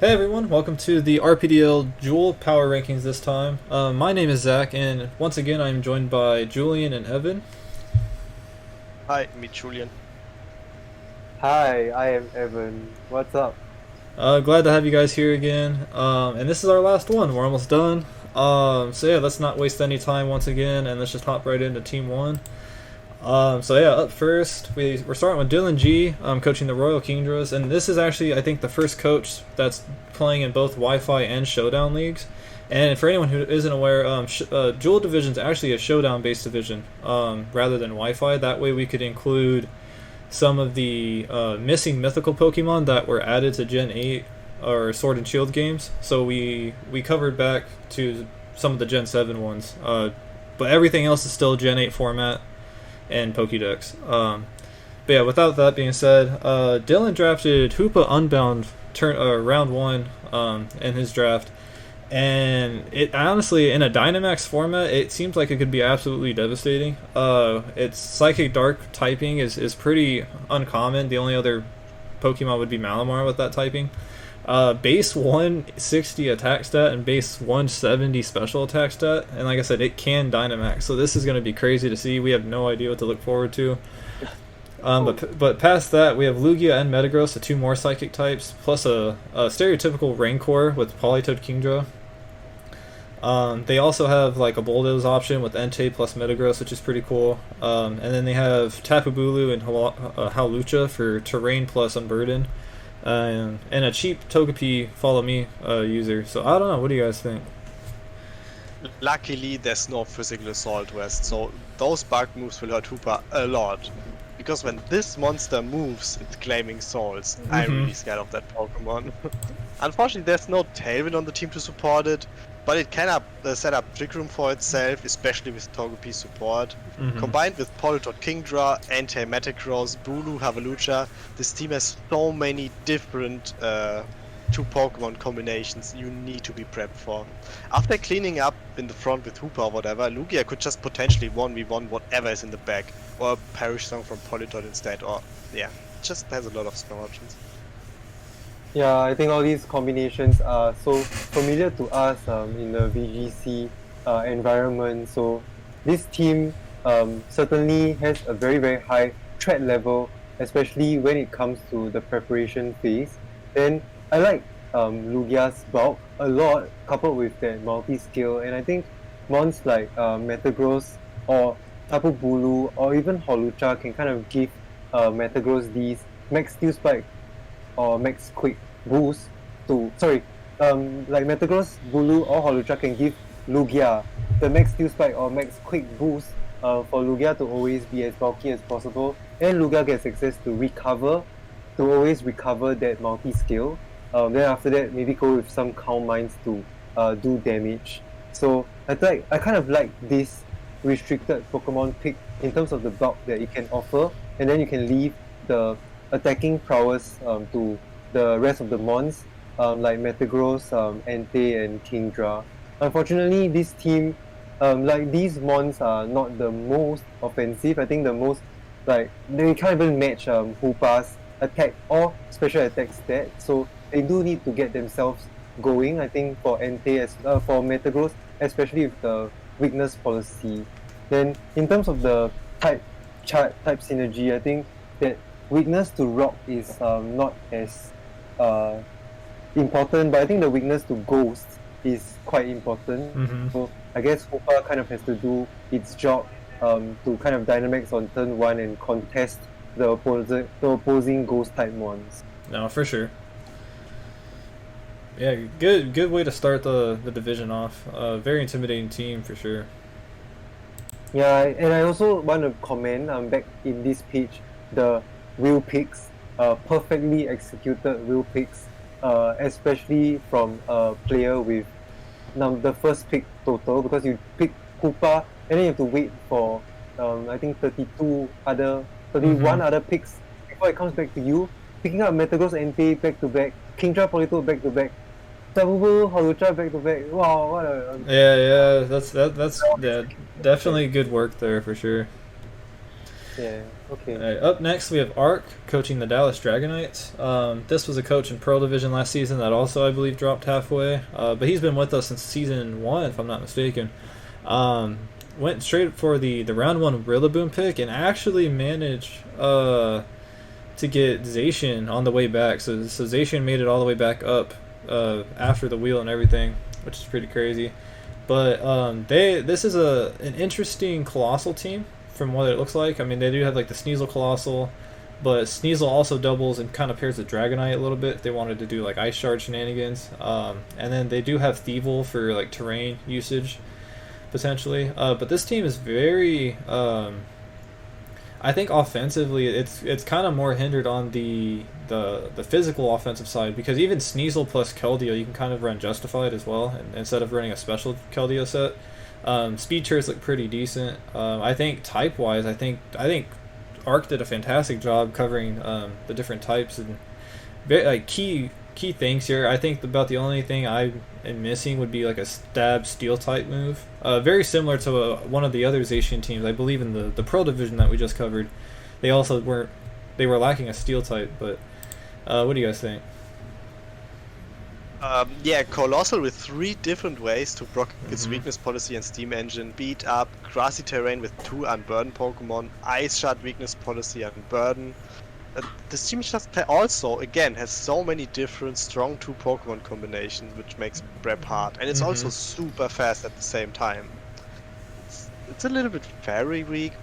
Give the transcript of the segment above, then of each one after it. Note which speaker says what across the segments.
Speaker 1: Hey everyone, welcome to the RPDL Jewel Power Rankings this time. My name is Zack, and once again I'm joined by Julien and Evan.
Speaker 2: Hi, meet Julien.
Speaker 3: Hi, I am Evan. What's up?
Speaker 1: Glad to have you guys here again, and this is our last one. We're almost done. So yeah, let's not waste any time once again, and let's just hop right into Team 1. So yeah, up first, we're starting with Dylan G, coaching the Royal Kingdras, and this is actually, I think, the first coach that's playing in both Wi-Fi and Showdown leagues. And for anyone who isn't aware, Jewel Division is actually a Showdown-based division, rather than Wi-Fi. That way we could include some of the missing mythical Pokemon that were added to Gen 8 or Sword and Shield games. So we covered back to some of the Gen 7 ones, but everything else is still Gen 8 format and Pokédex. But yeah, without that being said, Dylan drafted Hoopa Unbound round 1 in his draft, and it honestly, in a Dynamax format, it seems like it could be absolutely devastating. Its Psychic Dark typing is pretty uncommon. The only other Pokemon would be Malamar with that typing. Base 160 attack stat and base 170 special attack stat, and like I said, it can Dynamax, so this is going to be crazy to see. We have no idea what to look forward to. But past that, we have Lugia and Metagross, the two more psychic types, plus a stereotypical Rancor with Politoed Kingdra. They also have like a Bulldoze option with Entei plus Metagross, which is pretty cool. And then they have Tapu Bulu and Hawlucha for Terrain plus Unburden. And a cheap Togepi Follow Me user. So I don't know, what do you guys think?
Speaker 2: Luckily, there's no physical assault west, so those bug moves will hurt Hoopa a lot. Because when this monster moves, it's claiming souls. I'm really scared of that Pokemon. Unfortunately, there's no Tailwind on the team to support it, but it can set up Trick Room for itself, especially with Togepi support. Combined with Politoed Kingdra, Entei, Metagross, Bulu, Hawlucha, this team has so many different two Pokemon combinations you need to be prepped for. After cleaning up in the front with Hoopa or whatever, Lugia could just potentially 1v1 whatever is in the back, or Perish Song from Politoed instead, or yeah, just has a lot of strong options.
Speaker 3: Yeah, I think all these combinations are so familiar to us in the VGC environment. So this team certainly has a very, very high threat level, especially when it comes to the preparation phase. Then I like Lugia's bulk a lot, coupled with that multi-skill, and I think mons like Metagross or Tapu Bulu or even Hawlucha can kind of give Metagross these max Steel Spike or max quick boost to like Metagross, Bulu or Hawlucha can give Lugia the max Steel Spike or max quick boost for Lugia to always be as bulky as possible, and Lugia gets access to always recover that multi-skill. Then after that, maybe go with some Calm Minds to do damage. So I kind of like this restricted Pokemon pick in terms of the bulk that it can offer, and then you can leave the attacking prowess to the rest of the mons, like Metagross, Entei, and Kingdra. Unfortunately, this team, like these mons are not the most offensive. I think the most, like, they can't even match Hoopa's attack or special attack stat, so they do need to get themselves going. I think for Entei, for Metagross, especially with the weakness policy. Then in terms of the type synergy, I think that weakness to rock is not as important, but I think the weakness to ghost is quite important. So I guess Hoopa kind of has to do its job to kind of Dynamax on turn 1 and contest the opposing ghost type ones.
Speaker 1: No, for sure. Yeah, good way to start the division off. Very intimidating team for sure.
Speaker 3: Yeah, and I also want to comment back in this page, the wheel picks, perfectly executed wheel picks, especially from a player with the first pick total, because you pick Hoopa and then you have to wait for I think 31 other picks before it comes back to you. Picking up Metagross, Entei back to back, Kingdra, Politoed back to back, Tapu Bulu, Hawlucha back to back. Wow, what a
Speaker 1: Yeah, that's definitely good work there for sure.
Speaker 3: Yeah. Okay.
Speaker 1: Alright, up next we have Ark coaching the Dallas Dragonites. This was a coach in Pearl Division last season that also I believe dropped halfway, but he's been with us since season 1 if I'm not mistaken. Went straight for the round 1 Rillaboom pick and actually managed to get Zacian on the way back. So Zacian made it all the way back up after the wheel and everything, which is pretty crazy. But this is an interesting Colossal team from what it looks like. I mean, they do have like the Sneasel Colossal, but Sneasel also doubles and kind of pairs with Dragonite a little bit. They wanted to do like Ice Shard shenanigans. And then they do have Thievul for like terrain usage, potentially. But this team is very... I think offensively, it's kind of more hindered on the physical offensive side, because even Sneasel plus Keldeo, you can kind of run Justified as well, instead of running a special Keldeo set. Speed Chairs look pretty decent. I think type-wise, I think Arc did a fantastic job covering the different types and like key things here. I think about the only thing I am missing would be like a stab steel type move. Very similar to one of the other Zacian teams, I believe in the Pro Division that we just covered. They also were lacking a steel type, but what do you guys think?
Speaker 2: Yeah, Colossal with 3 different ways to block its weakness policy and Steam Engine, beat up grassy terrain with 2 Unburden Pokemon, Ice Shard weakness policy and Burden. This team just also, again, has so many different strong 2 Pokemon combinations, which makes prep hard. And it's also super fast at the same time. It's a little bit very weak,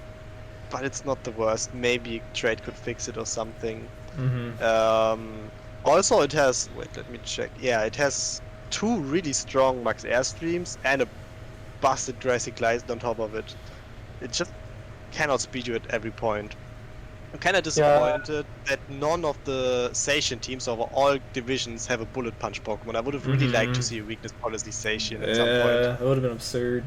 Speaker 2: but it's not the worst. Maybe Trade could fix it or something. Also, it has... Wait, let me check. Yeah, it has 2 really strong Max Airstreams and a busted Jurassic Light on top of it. It just cannot speed you at every point. I'm kind of disappointed that none of the Zacian teams over all divisions have a Bullet Punch Pokemon. I would have really liked to see a weakness policy Zacian at some point.
Speaker 1: Yeah, that would have been absurd.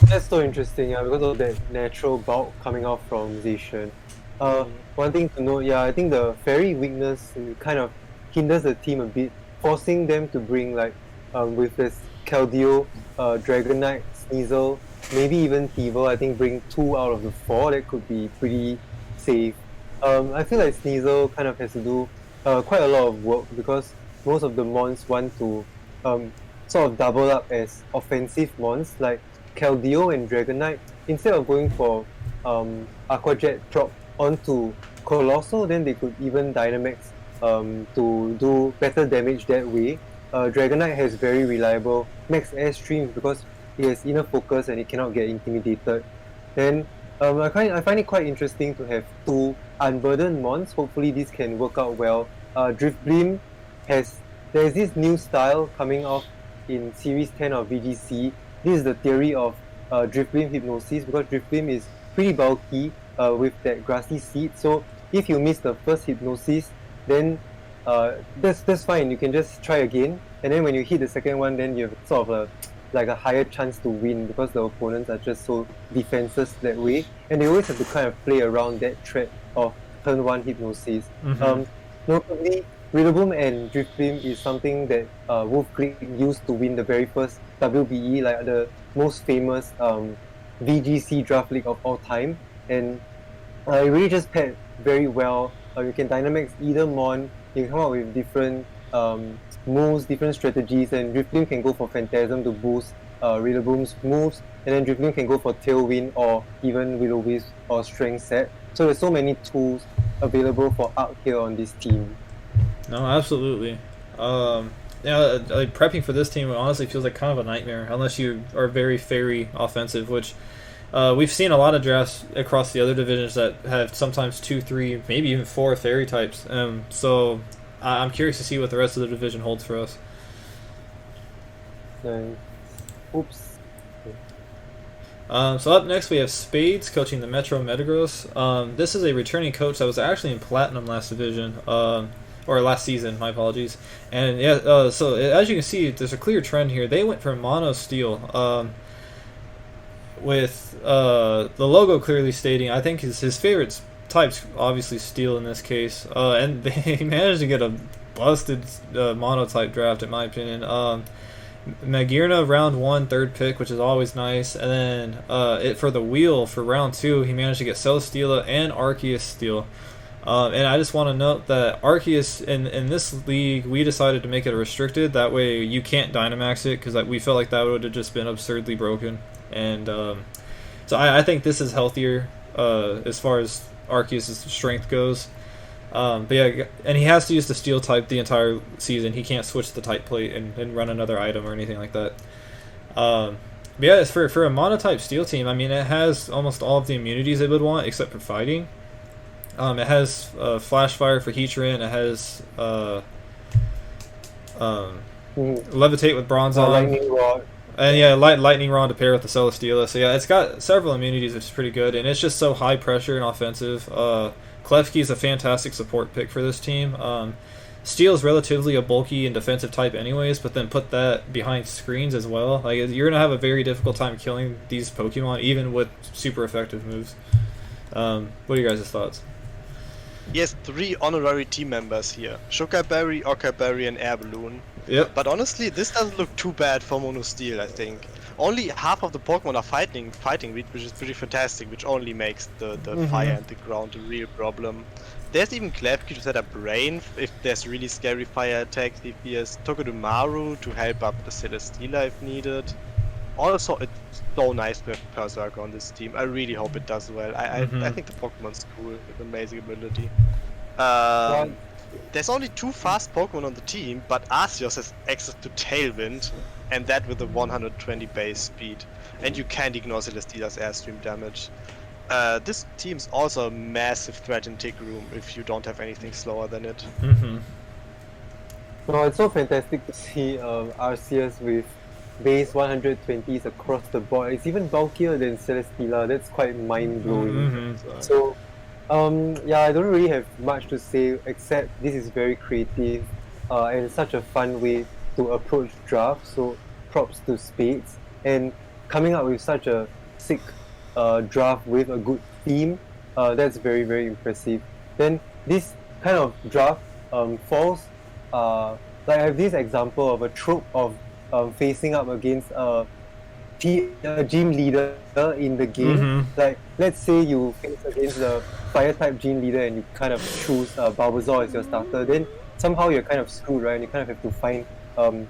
Speaker 3: That's so interesting, because of that natural bulk coming off from Zacian. One thing to note, I think the Fairy weakness kind of hinders the team a bit, forcing them to bring like with this Keldeo, Dragonite, Sneasel, maybe even Thievul. I think bring 2 out of the 4. That could be pretty safe. I feel like Sneasel kind of has to do quite a lot of work, because most of the mons want to sort of double up as offensive mons like Keldeo and Dragonite. Instead of going for Aqua Jet drop onto Colossal, then they could even Dynamax to do better damage that way. Dragonite has very reliable Max Airstreams because it has inner focus and it cannot get intimidated. Then I find it quite interesting to have 2 unburdened mons. Hopefully this can work out well. Drifblim there's this new style coming off in Series 10 of VGC. This is the theory of Drifblim Hypnosis, because Drifblim is pretty bulky with that grassy seed. So if you miss the first Hypnosis, then that's fine. You can just try again, and then when you hit the second one, then you have sort of a higher chance to win, because the opponents are just so defenseless that way, and they always have to kind of play around that threat of turn 1 Hypnosis. Notably, Rillaboom and Drifblim is something that Wolf Creek used to win the very first WBE, like the most famous VGC draft league of all time, and it really just paired very well. You can Dynamax either Mon, you can come up with different moves, different strategies, and Drifblim can go for Phantasm to boost Rillaboom's moves, and then Drifblim can go for Tailwind or even Will-O-Wisp or Strength set. So there's so many tools available for Arc here on this team.
Speaker 1: No, absolutely. Like prepping for this team honestly feels like kind of a nightmare unless you are very Fairy offensive, which we've seen a lot of drafts across the other divisions that have sometimes 2, 3, maybe even 4 Fairy types. So I'm curious to see what the rest of the division holds for us.
Speaker 3: Oops.
Speaker 1: So up next we have Spades coaching the Metro Metagross. This is a returning coach that was actually in Platinum last division, or last season, my apologies. And so as you can see, there's a clear trend here. They went for Mono Steel, with the logo clearly stating, I think his favorite type's obviously Steel in this case, and they managed to get a busted Mono type draft in my opinion. Magearna round 1, third pick, which is always nice. And then for the wheel for round 2, he managed to get Celesteela and Arceus Steel. And I just want to note that Arceus, in this league, we decided to make it restricted. That way you can't Dynamax it, because we felt like that would have just been absurdly broken. And so I think this is healthier as far as Arceus' strength goes. But yeah, and he has to use the Steel type the entire season. He can't switch the type plate and run another item or anything like that. But yeah, for a monotype Steel team, I mean, it has almost all of the immunities it would want except for fighting. It has Flash Fire for Heatran. It has Levitate with Bronzong.
Speaker 3: Lightning Rod.
Speaker 1: And yeah, Lightning Rod to pair with the Celesteela. So yeah, it's got several immunities, which is pretty good. And it's just so high pressure and offensive. Klefki is a fantastic support pick for this team. Steel is relatively a bulky and defensive type anyways, but then put that behind screens as well. Like, you're going to have a very difficult time killing these Pokemon, even with super effective moves. What are your guys' thoughts?
Speaker 2: He has 3 honorary team members here. Sugar Berry, Ochre Berry, and Air Balloon.
Speaker 1: Yep.
Speaker 2: But honestly, this doesn't look too bad for Mono Steel, I think. Only half of the Pokemon are fighting which is pretty fantastic, which only makes the fire and the ground a real problem. There's even Klefki to set up Rain if there's really scary fire attacks. If he has Togedemaru to help up the Celesteela if needed. Also, it's so nice to have Berserker on this team. I really hope it does well. I think the Pokemon's cool with amazing ability. There's only 2 fast Pokemon on the team, but Arceus has access to Tailwind, and that with a 120 base speed. And you can't ignore Celesteela's airstream damage. This team's also a massive threat in Tick Room if you don't have anything slower than it.
Speaker 3: No, it's so fantastic to see Arceus with base 120s across the board. It's even bulkier than Celesteela. That's quite mind-blowing. So, yeah, I don't really have much to say except this is very creative and such a fun way to approach draft. So, props to Spades. And coming up with such a sick draft with a good theme, that's very, very impressive. Then this kind of draft falls, like I have this example of a trope of facing up against a gym leader in the game. Like, let's say you face against the fire type gym leader and you kind of choose Bulbasaur as your starter, then somehow you're kind of screwed, right? And you kind of have to find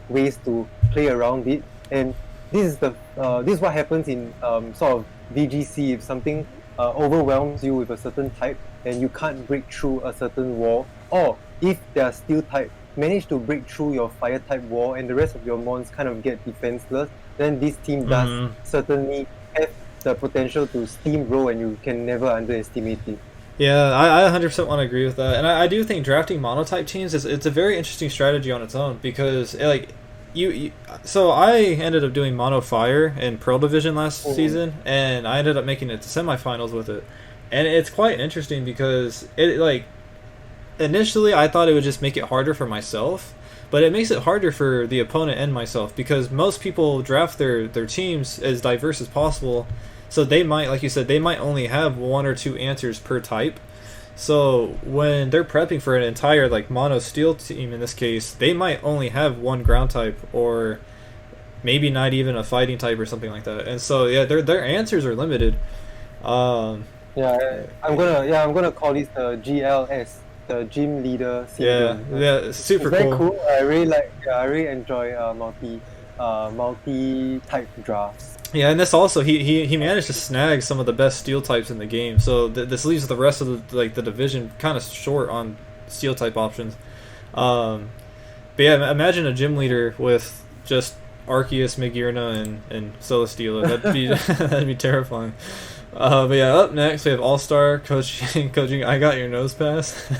Speaker 3: ways to play around it. And this is what happens in sort of VGC. If something overwhelms you with a certain type and you can't break through a certain wall, or if they are steel type, manage to break through your fire type wall and the rest of your mons kind of get defenseless, then this team does certainly have the potential to steamroll, and you can never underestimate it.
Speaker 1: Yeah, I 100% want to agree with that, and I do think drafting monotype teams it's a very interesting strategy on its own, because like so I ended up doing mono fire in Pearl Division last season, and I ended up making it to semifinals with it, and it's quite interesting because it like initially I thought it would just make it harder for myself, but it makes it harder for the opponent and myself, because most people draft their teams as diverse as possible, so they might, like you said, they might only have 1 or 2 answers per type. So when they're prepping for an entire like mono steel team in this case, they might only have 1 ground type, or maybe not even a fighting type or something like that. And so yeah, their answers are limited. I'm gonna call this the GLS, the gym leader syndrome. Yeah, super
Speaker 3: it's very
Speaker 1: cool.
Speaker 3: I really enjoy multi type drafts.
Speaker 1: Yeah, and this also he managed to snag some of the best steel types in the game. So this leaves the rest of the division kind of short on steel type options. But yeah, imagine a gym leader with just Arceus, Magearna, and Celesteela. That'd be terrifying. But yeah, up next we have All-Star coaching. I got your Nosepass.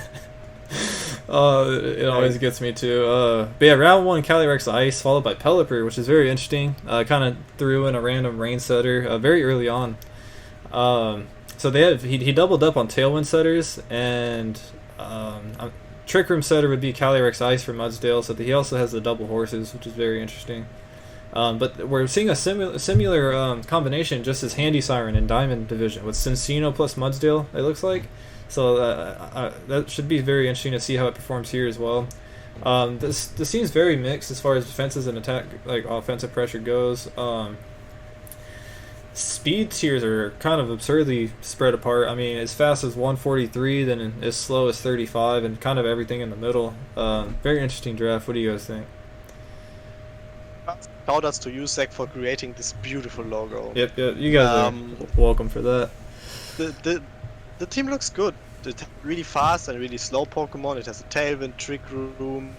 Speaker 1: It always gets me too. But yeah, round 1 Calyrex Ice followed by Pelipper, which is very interesting. Kind of threw in a random Rain setter very early on. So he doubled up on Tailwind setters, and Trick Room setter would be Calyrex Ice for Mudsdale. So he also has the double horses, which is very interesting. But we're seeing a similar combination just as Handy Siren in Diamond Division with Cincino plus Mudsdale, it looks like. So that should be very interesting to see how it performs here as well. This seems very mixed as far as defenses and attack, like offensive pressure goes. Speed tiers are kind of absurdly spread apart. I mean, as fast as 143, then as slow as 35, and kind of everything in the middle. Very interesting draft. What do you guys think?
Speaker 2: Shout outs to you, Zack, for creating this beautiful logo.
Speaker 1: Yep. You guys are welcome for that.
Speaker 2: The team looks good. It's really fast and really slow Pokemon. It has a Tailwind, Trick Room.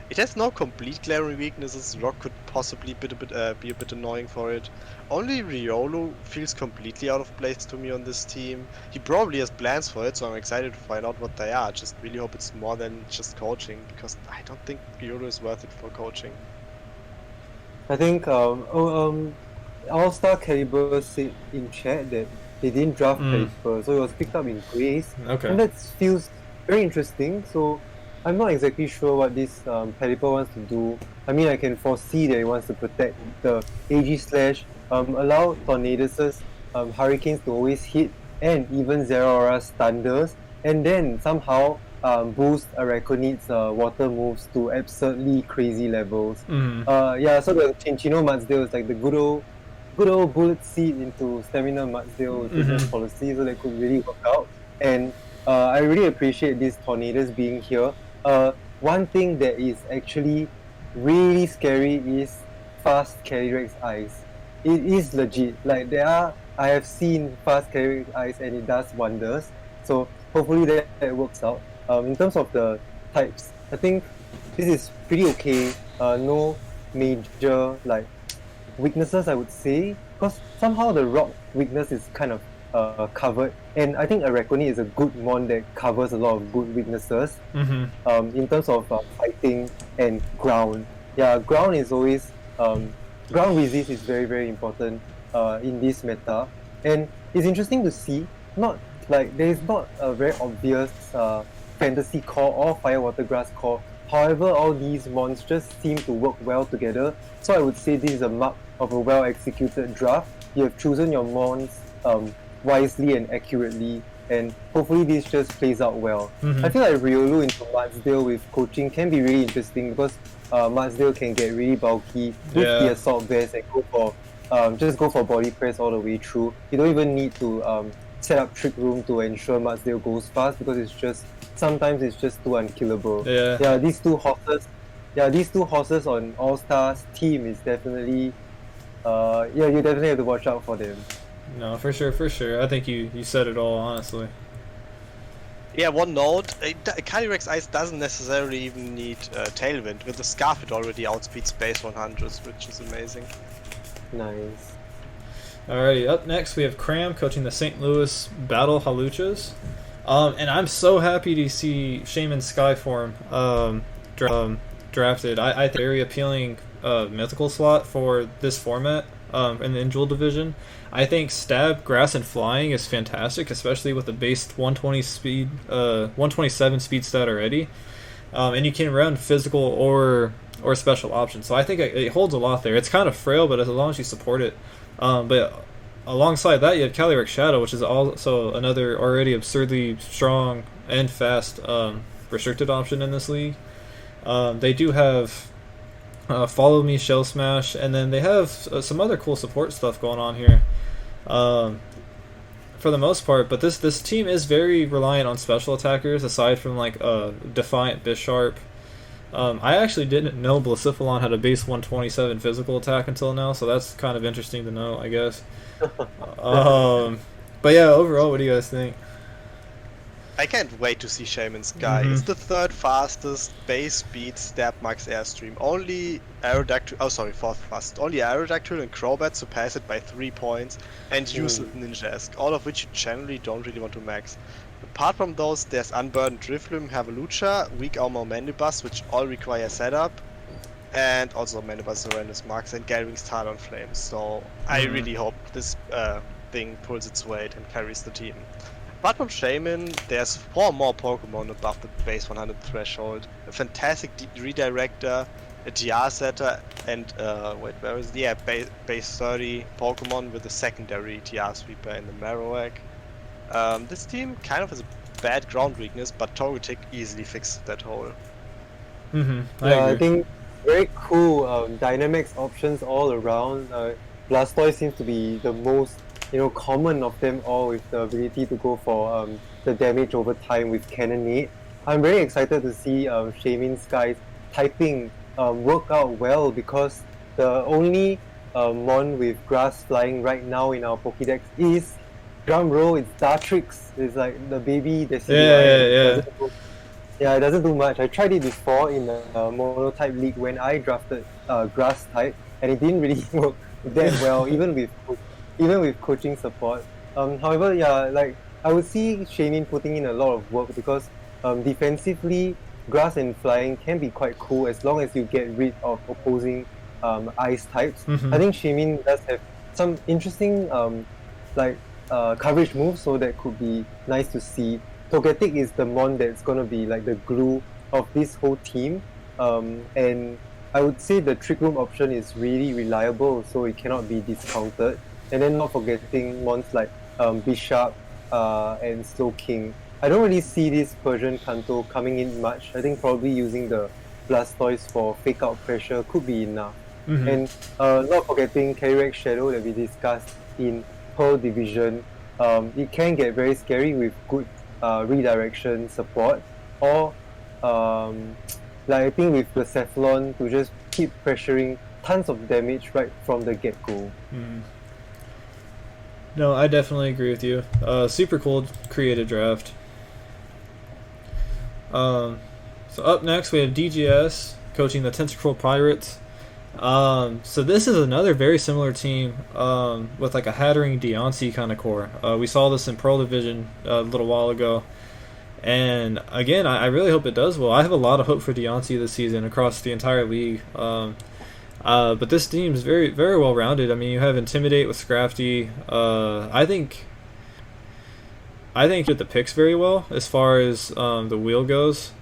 Speaker 2: It has no complete glaring weaknesses. Rock could possibly be a bit annoying for it. Only Riolu feels completely out of place to me on this team. He probably has plans for it, so I'm excited to find out what they are. Just really hope it's more than just coaching, because I don't think Riolu is worth it for coaching.
Speaker 3: I think All-Star Caliber said in chat that they didn't draft Pelipper, so it was picked up in Grace.
Speaker 1: Okay.
Speaker 3: And that feels very interesting. So I'm not exactly sure what this Pelipper wants to do. I mean, I can foresee that it wants to protect the AG Slash, allow Tornadoes, Hurricanes to always hit, and even Zeraora's Thunders, and then somehow boost Araquanid's water moves to absurdly crazy levels. Yeah, so the Chinchino Mudsdale is like the good old bullet seed into Stamina Mudsdale business policy, so that could really work out. And I really appreciate these Tornadoes being here. One thing that is actually really scary is fast Calyrex Ice. It is legit. Like I have seen fast Calyrex Ice and it does wonders. So hopefully that works out. In terms of the types, I think this is pretty okay. No major like weaknesses, I would say, because somehow the rock weakness is kind of covered, and I think Araquanid is a good mon that covers a lot of good weaknesses. In terms of fighting and ground, yeah, ground is always ground resist is very, very important in this meta, and it's interesting to see. Not like there is not a very obvious fantasy core or fire water grass core. However, all these mons just seem to work well together. So I would say this is a mark of a well executed draft. You have chosen your mons wisely and accurately, and hopefully this just plays out well. I feel like Riolu into Mudsdale with coaching can be really interesting because Mudsdale can get really bulky with the assault vest and go for just go for body press all the way through. You don't even need to set up Trick Room to ensure Mudsdale goes fast, because sometimes it's just too unkillable. Yeah, these two horses on All Stars team is definitely you definitely have to watch out for them.
Speaker 1: No, for sure. I think you said it all, honestly.
Speaker 2: Yeah, one note, Calyrex Ice doesn't necessarily even need Tailwind. With the Scarf it already outspeeds Space 100s, which is amazing.
Speaker 3: Nice.
Speaker 1: Alrighty, up next we have Cram coaching the St. Louis Battlehawluchas. And I'm so happy to see Shaman Skyform drafted. I think very appealing mythical slot for this format in the Jewel division. I think Stab, Grass, and Flying is fantastic, especially with the base 120 speed, 127 speed stat already. And you can run physical or special options. So I think it holds a lot there. It's kind of frail, but as long as you support it. But alongside that, you have Calyrex Shadow, which is also another already absurdly strong and fast restricted option in this league. They do have Follow Me, Shell Smash, and then they have some other cool support stuff going on here for the most part. But this team is very reliant on special attackers, aside from like Defiant Bisharp. I actually didn't know Blacephalon had a base 127 physical attack until now, so that's kind of interesting to know, I guess. But yeah, overall, what do you guys think?
Speaker 2: I can't wait to see Shaman Sky. It's the third fastest base speed stab max airstream. Only fourth fastest. Only Aerodactyl and Crobat surpass it by 3 points, and use Ninja-esque, all of which you generally don't really want to max. Apart from those, there's Unburdened Drifloon, Havalucha, Weak Armor Mandibuzz, which all require setup, and also Mandibuzz Horrendous Marks and Galving's Talon Flames. So I really hope this thing pulls its weight and carries the team. Apart from Shaman, there's 4 more Pokemon above the base 100 threshold. A fantastic Redirector, a GR Setter, and base 30 Pokemon with a secondary TR Sweeper in the Marowak. This team kind of has a bad ground weakness, but Togetic easily fixes that hole.
Speaker 3: I think very cool Dynamax options all around. Blastoise seems to be the most common of them all, with the ability to go for the damage over time with Cannonade. I'm very excited to see Shamin Sky's typing work out well, because the only mon with grass flying right now in our Pokédex is, drum roll, it's Dartrix. It's like the baby Decidueye. It doesn't do much. I tried it before in a mono-type league when I drafted grass type, and it didn't really work that well, even with coaching support. However, like I would see Shamin putting in a lot of work, because defensively, grass and flying can be quite cool as long as you get rid of opposing ice types. I think Shamin does have some interesting coverage moves, so that could be nice to see. Togetic is the mon that's going to be like the glue of this whole team, and I would say the Trick Room option is really reliable, so it cannot be discounted. And then not forgetting mons like Bishop and Slowking. I don't really see this Persian Kanto coming in much. I think probably using the Blastoise for fake out pressure could be enough. And not forgetting Calyrex Shadow that we discussed in Pearl Division. It can get very scary with good redirection support, or I think with the Cephalon to just keep pressuring tons of damage right from the get-go.
Speaker 1: No, I definitely agree with you. Super cool creative draft. So up next we have DGS coaching the Tentacruel Pirates. So this is another very similar team with like a Hattering Deontay kind of core. We saw this in Pearl Division a little while ago, and again, I really hope it does well. I have a lot of hope for Deontay this season across the entire league. But this team is very, very well rounded. I mean, you have Intimidate with Scrafty. I think did the picks very well as far as the wheel goes.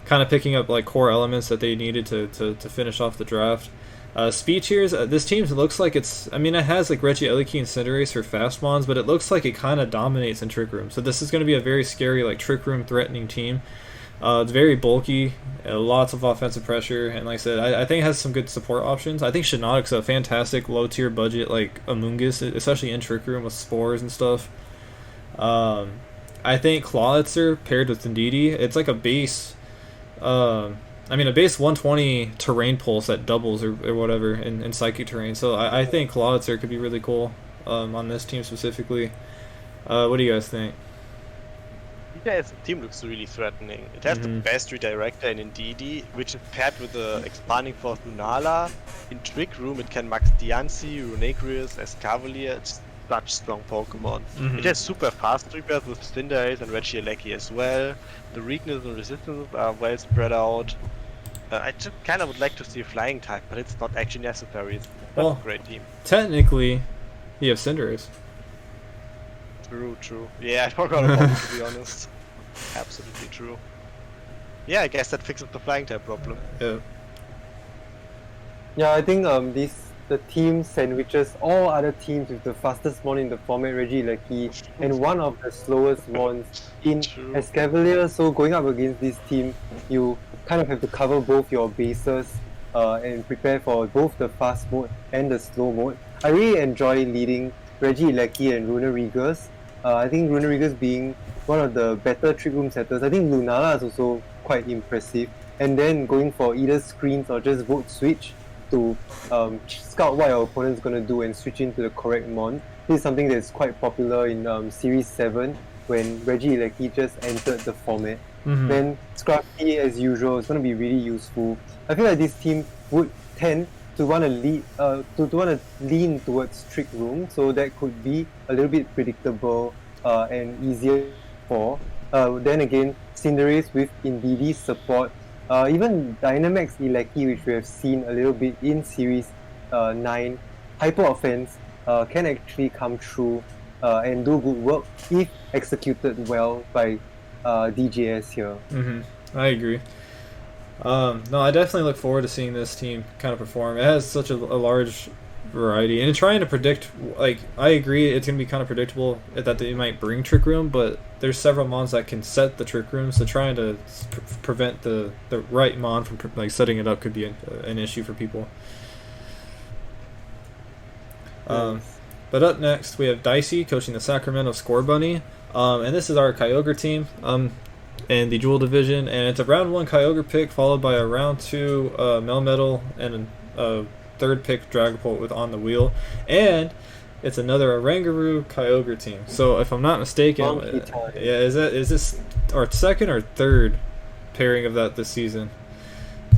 Speaker 1: Kind of picking up like core elements that they needed to finish off the draft. Speed tiers, this team looks like it's, I mean, it has like Regieleki and Cinderace for fast ones, but it looks like it kind of dominates in Trick Room. So this is going to be a very scary like Trick Room threatening team. It's very bulky, lots of offensive pressure, and like I said, I think it has some good support options. I think Shiinotic's a fantastic low tier budget like Amoonguss, especially in Trick Room with spores and stuff. I think Clawitzer paired with Ndidi, it's like a base. A base 120 terrain pulse that doubles or whatever in psychic terrain. So I think Clawitzer could be really cool on this team specifically. What do you guys think?
Speaker 2: Yeah, the team looks really threatening. It has the best redirector in Ndidi, which is paired with the expanding force Lunala. In Trick Room, it can max Diancie, Runegrius, Escavalier. It's such strong Pokemon. It has super fast repairs with Cinderace and Regieleki as well. The weakness and resistance are well spread out. I just kind of would like to see a flying type, but it's not actually necessary. It's a great team.
Speaker 1: Technically, you have Cinderace.
Speaker 2: True. Yeah, I forgot about it, to be honest. Absolutely true. Yeah, I guess that fixes the flying type problem.
Speaker 3: Yeah, I think the team sandwiches all other teams with the fastest mon in the format, Regieleki, and one of the slowest mons in Escavalier. So going up against this team, you kind of have to cover both your bases and prepare for both the fast mode and the slow mode. I really enjoy leading Regieleki and Runerigus. I think Runerigus being one of the better Trick Room setters. I think Lunala is also quite impressive. And then going for either screens or just vote switch to scout what your opponent's going to do and switch into the correct mon. This is something that's quite popular in Series 7 when Regieleki just entered the format. Then Scrafty, as usual, is going to be really useful. I feel like this team would tend to want to lean towards Trick Room, so that could be a little bit predictable and easier for. Then again, Cinderace with Ndidi support, even Dynamax Eleki, which we have seen a little bit in Series 9, Hyper Offense can actually come true and do good work if executed well by DJS here.
Speaker 1: I agree. No, I definitely look forward to seeing this team kind of perform. It has such a large variety. And trying to predict, like, I agree it's going to be kind of predictable that they might bring Trick Room, but there's several mons that can set the Trick Room, so trying to prevent the right mon from like setting it up could be an issue for people. But up next, we have Dicey coaching the Sacramento Scorbunny. And this is our Kyogre team in the Jewel Division. And it's a round 1 Kyogre pick, followed by a round 2 Melmetal, and a third pick Dragapult with On the Wheel. And it's another Oranguru Kyogre team. So if I'm not mistaken, is this our second or third pairing of that this season?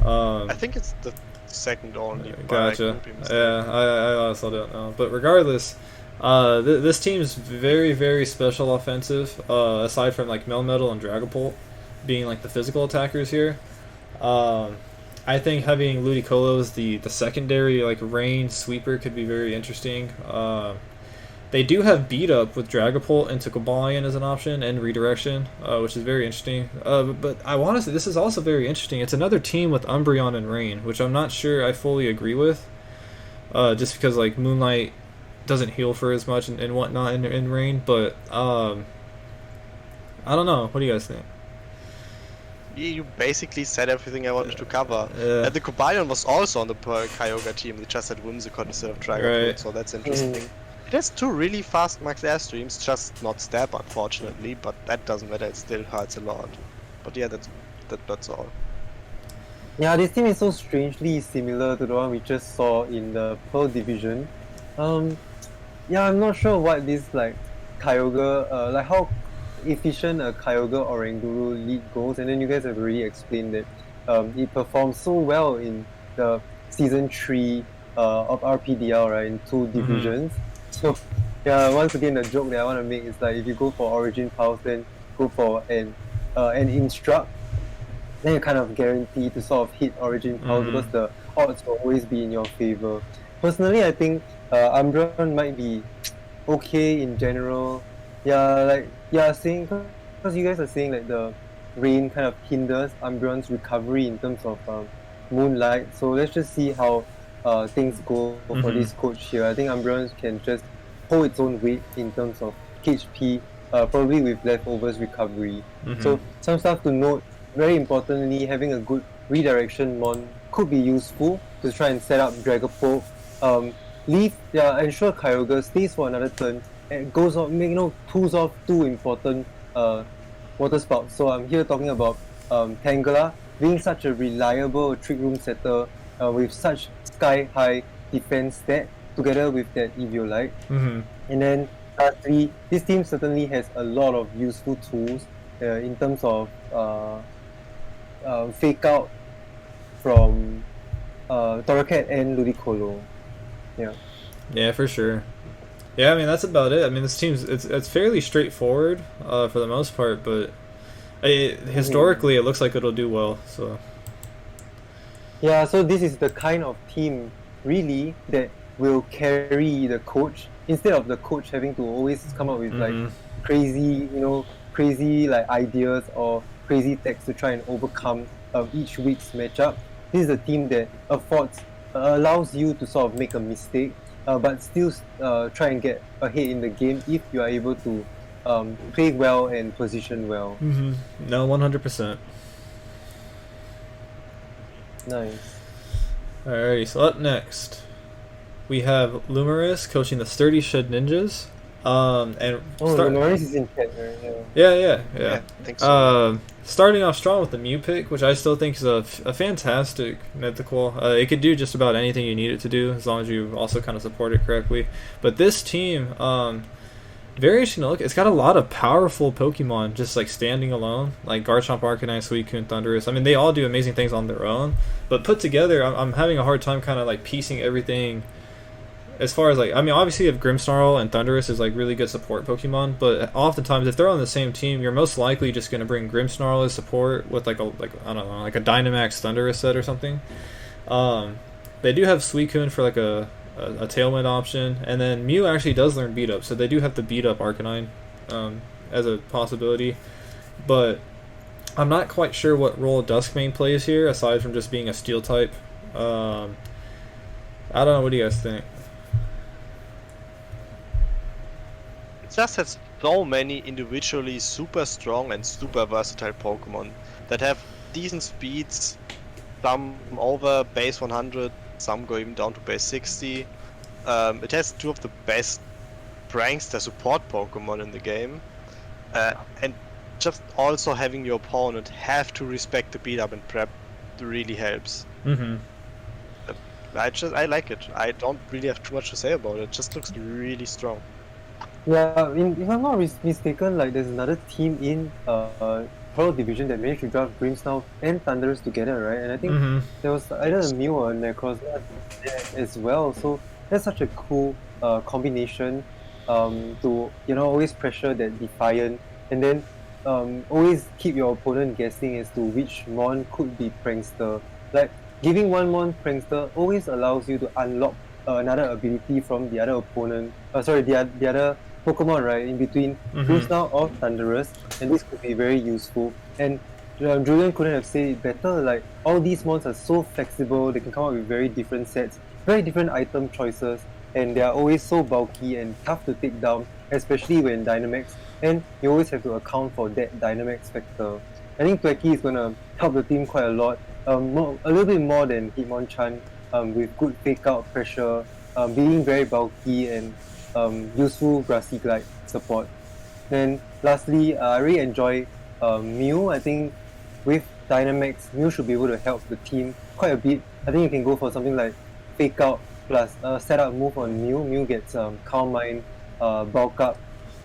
Speaker 2: I think it's the second only.
Speaker 1: Gotcha. I also don't know. But regardless, this team's very, very special offensive, aside from like Melmetal and Dragapult being like the physical attackers here. I think having Ludicolo as the secondary like rain sweeper could be very interesting. They do have beat up with Dragapult and Cobalion as an option, and redirection, which is very interesting. But I want to say this is also very interesting. It's another team with Umbreon and Rain, which I'm not sure I fully agree with. Just because like Moonlight doesn't heal for as much and whatnot in Rain, but I don't know. What do you guys think?
Speaker 2: You basically said everything I wanted to cover.
Speaker 1: Yeah.
Speaker 2: And the Cobalion was also on the Kyogre team. They just had Whimsicott instead of Dragapult,
Speaker 1: Right.
Speaker 2: so that's interesting. It has 2 really fast max airstreams, just not stab unfortunately, but that doesn't matter, it still hurts a lot. But yeah, that's all.
Speaker 3: Yeah, this team is so strangely similar to the one we just saw in the Pearl Division. Yeah, I'm not sure what this like Kyogre, like how efficient a Kyogre Oranguru lead goes, and then you guys have already explained that it performed so well in the Season 3 of RPDL, right, in 2 divisions. So, yeah, once again, the joke that I want to make is like if you go for Origin Pulse, then go for an Instruct, then you're kind of guaranteed to sort of hit Origin Pulse because the odds will always be in your favor. Personally, I think Umbreon might be okay in general. Saying because you guys are saying like the rain kind of hinders Umbreon's recovery in terms of Moonlight. So let's just see how things go for this coach here. I think Umbreon can just hold its own weight in terms of HP, probably with leftovers recovery. So some stuff to note. Very importantly, having a good redirection mon could be useful to try and set up Dragapult. Ensure Kyogre stays for another turn and goes off, pulls off 2 important water spouts. So I'm here talking about Tangela being such a reliable Trick Room setter with such sky-high defense stat together with that Eviolite. And then lastly, this team certainly has a lot of useful tools in terms of fake out from Torracat and Ludicolo.
Speaker 1: Yeah, for sure. Yeah, I mean that's about it. I mean this team's it's fairly straightforward for the most part, but historically it looks like it'll do well. So
Speaker 3: yeah, so this is the kind of team really that will carry the coach instead of the coach having to always come up with like crazy like ideas or crazy text to try and overcome each week's matchup. This is a team that allows you to sort of make a mistake, but still try and get ahead in the game if you are able to play well and position well.
Speaker 1: No, 100%.
Speaker 3: Nice.
Speaker 1: Alrighty, so up next we have Lumerus coaching the sturdy Shedninjas.
Speaker 3: Lumerus is in chat, right?
Speaker 1: Yeah.
Speaker 2: I think so.
Speaker 1: Starting off strong with the Mew pick, which I still think is a fantastic mythical. It could do just about anything you need it to do, as long as you also kind of support it correctly. But this team, very interesting to look at. It's got a lot of powerful Pokemon just like standing alone, like Garchomp, Arcanine, Suicune, Thundurus. I mean, they all do amazing things on their own, but put together, I'm having a hard time kind of like piecing everything. As far as like, I mean, obviously you have Grimmsnarl and Thundurus is like really good support Pokemon, but oftentimes if they're on the same team, you're most likely just going to bring Grimmsnarl as support with like a Dynamax Thundurus set or something. They do have Suicune for like a Tailwind option, and then Mew actually does learn Beat Up, so they do have to beat up Arcanine as a possibility. But I'm not quite sure what role Duskmane plays here, aside from just being a Steel type. I don't know. What do you guys think?
Speaker 2: just has so many individually super strong and super versatile Pokemon that have decent speeds, some over base 100, some go even down to base 60. It has two of the best prankster support Pokemon in the game, and just also having your opponent have to respect the beat up and prep really helps.
Speaker 1: Mm-hmm.
Speaker 2: I like it. I don't really have too much to say about it. It just looks really strong.
Speaker 3: Yeah, if I'm not mistaken, like there's another team in Pearl Division that managed to draft Grimmsnarl and Thundurus together, right? And I think there was either a Mew or a Necrozma there as well. So that's such a cool combination to always pressure that Defiant and then always keep your opponent guessing as to which Mon could be Prankster. Like giving one Mon Prankster always allows you to unlock another ability from the other opponent. The other Pokemon, right, in between Grimmsnarl or Thundurus, and this could be very useful. And Julien couldn't have said it better. Like all these mons are so flexible; they can come up with very different sets, very different item choices, and they are always so bulky and tough to take down, especially when Dynamax. And you always have to account for that Dynamax factor. I think Tweki is gonna help the team quite a lot, a little bit more than Hitmonchan, with good fake out pressure, being very bulky and useful Grassy Glide support. Then lastly, I really enjoy Mew. I think with Dynamax, Mew should be able to help the team quite a bit. I think you can go for something like Fake Out plus set up move on Mew. Mew gets Calm Mind, Bulk Up.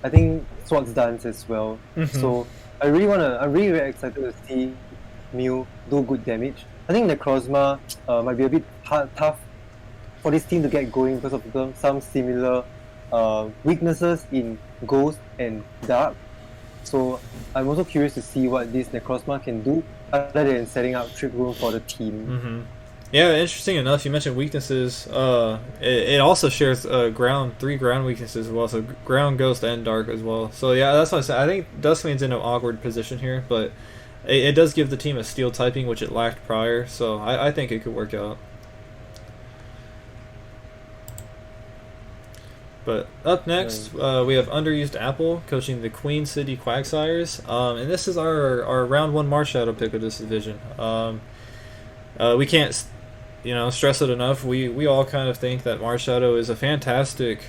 Speaker 3: I think Swords Dance as well. So I'm really very excited to see Mew do good damage. I think Necrozma might be a bit tough for this team to get going because of some similar weaknesses in Ghost and Dark. So I'm also curious to see what this Necrozma can do other than setting up Trick Room for the team.
Speaker 1: Yeah, interesting enough, you mentioned weaknesses. It also shares three ground weaknesses as well, so ground, ghost, and dark as well. So yeah, that's what I said. I think Duskman's in an awkward position here, but it does give the team a steel typing, which it lacked prior, so I think it could work out. But up next, we have Underused Apple coaching the Queen City Quagsires, and this is our round 1 Marshadow pick of this division. We can't stress it enough. We all kind of think that Marshadow is a fantastic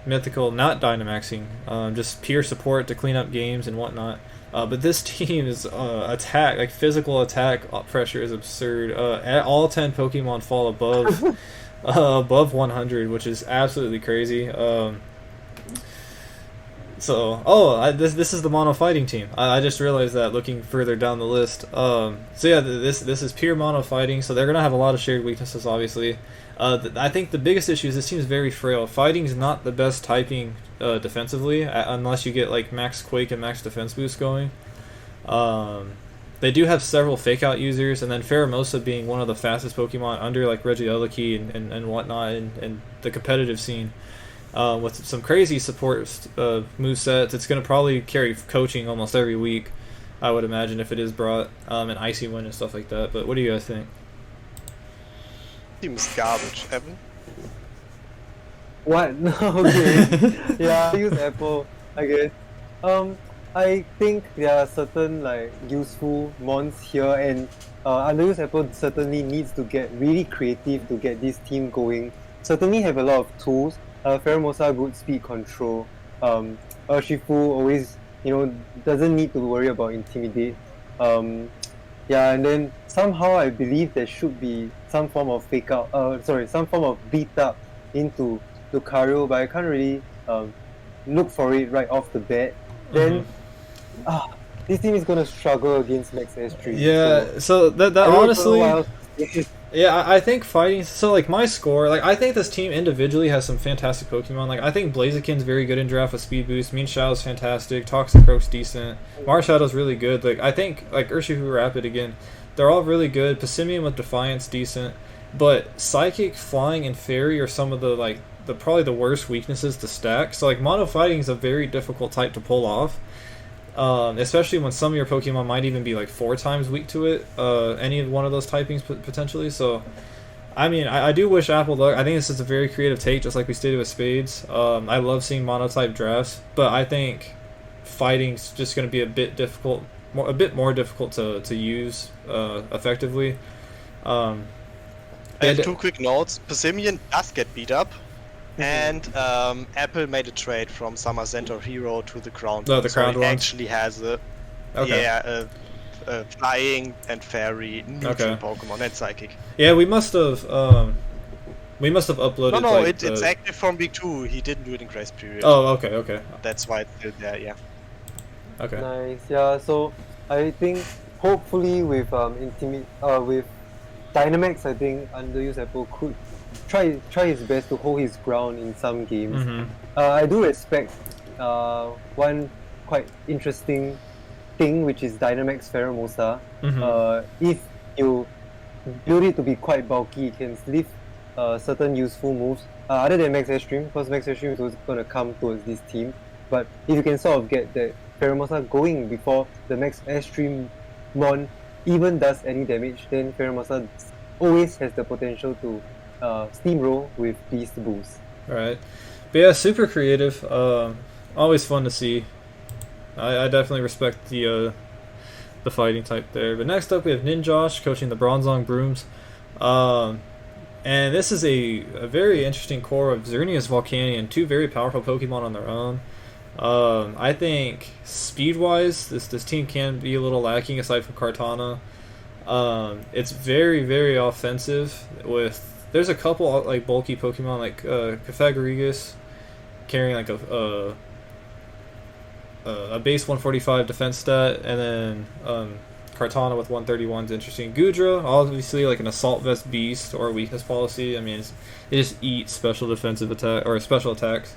Speaker 1: mythical, not Dynamaxing, just pure support to clean up games and whatnot. But this team is attack, like physical attack pressure is absurd. All 10 Pokemon fall above above 100, which is absolutely crazy. This is the mono fighting team. I just realized that looking further down the list. So yeah, this is pure mono fighting, so they're gonna have a lot of shared weaknesses, obviously. I think the biggest issue is this team's very frail. Fighting's not the best typing defensively, unless you get like max Quake and max defense boost going. They do have several fake out users, and then Pheromosa being one of the fastest Pokemon under like Regieleki and whatnot in the competitive scene. With some crazy support movesets, it's going to probably carry coaching almost every week, I would imagine, if it is brought, and Icy Wind and stuff like that. But what do you guys think?
Speaker 2: Seems garbage, Evan.
Speaker 3: What? No, okay. Yeah, I use Apple, I guess. I think there are certain like useful mons here, and Underused Apple certainly needs to get really creative to get this team going. Certainly have a lot of tools. Pheromosa, good speed control. Urshifu always, doesn't need to worry about Intimidate. Yeah, and then somehow I believe there should be some form of fake out. Some form of beat up into Lucario, but I can't really look for it right off the bat. Then, this team is gonna struggle against Max S3.
Speaker 1: Yeah, so that honestly. Yeah, I think fighting. So, like, my score, like, I think this team individually has some fantastic Pokemon. Like, I think Blaziken's very good in draft with speed boost. Mean Shadow's fantastic. Toxicroak's decent. Marshadow's really good. Like, I think, like, Urshifu Rapid again, they're all really good. Passimian with Defiance, decent. But Psychic, Flying, and Fairy are some of the, like, probably the worst weaknesses to stack. So, like, Mono Fighting is a very difficult type to pull off. Especially when some of your Pokemon might even be like 4 times weak to it, any one of those typings potentially. So I mean, I do wish Apple luck. I think this is a very creative take, just like we stated with Spades. I love seeing monotype drafts, but I think fighting's just going to be a bit difficult, a bit more difficult to use effectively.
Speaker 2: I have two quick notes. Persimmon does get beat up, and Apple made a trade from Summer Centaur Hero to the Crown.
Speaker 1: Oh, the Crown one
Speaker 2: actually has a flying and fairy neutral Pokemon and psychic.
Speaker 1: Yeah, we must have uploaded.
Speaker 2: No,
Speaker 1: like,
Speaker 2: it's active from week 2. He didn't do it in grace period.
Speaker 1: Oh, okay.
Speaker 2: That's why it's still there. Yeah.
Speaker 1: Okay.
Speaker 3: Nice. Yeah. So I think hopefully with with Dynamax, I think Underused Apple could try his best to hold his ground in some games. I do respect one quite interesting thing, which is Dynamax Pheromosa. If you build it to be quite bulky, it can lift certain useful moves other than Max Airstream, because Max Airstream is also going to come towards this team. But if you can sort of get that Pheromosa going before the Max Airstream mon even does any damage, then Pheromosa always has the potential to steamroll with Beast Boost.
Speaker 1: Right. But yeah, super creative. Always fun to see. I definitely respect the fighting type there. But next up we have Ninjosh coaching the Bronzong Brooms. And this is a very interesting core of Xerneas Volcanion, two very powerful Pokemon on their own. I think speed-wise, this team can be a little lacking aside from Kartana. It's very, very offensive. There's a couple like bulky Pokemon like Quagsires carrying like a base 145 defense stat, and then Kartana with 131 is interesting. Gudra, obviously like an assault vest beast or weakness policy. I mean, it just eats special defensive attack or special attacks.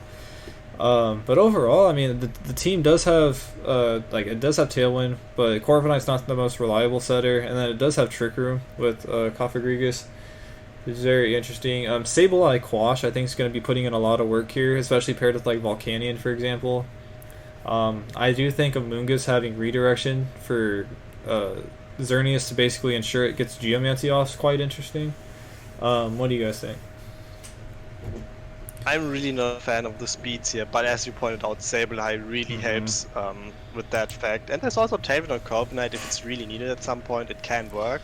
Speaker 1: But overall, I mean, the team does have it does have Tailwind, but Corviknight's not the most reliable setter, and then it does have Trick Room with Quagsires, which is very interesting. Sableye Quash, I think, is going to be putting in a lot of work here, especially paired with like Volcanion, for example. I do think Amoonguss having redirection for Xerneas to basically ensure it gets Geomancy off is quite interesting. What do you guys think?
Speaker 2: I'm really not a fan of the speeds here, but as you pointed out, Sableye really helps with that fact. And there's also Tailwind on Corviknight if it's really needed at some point, it can work.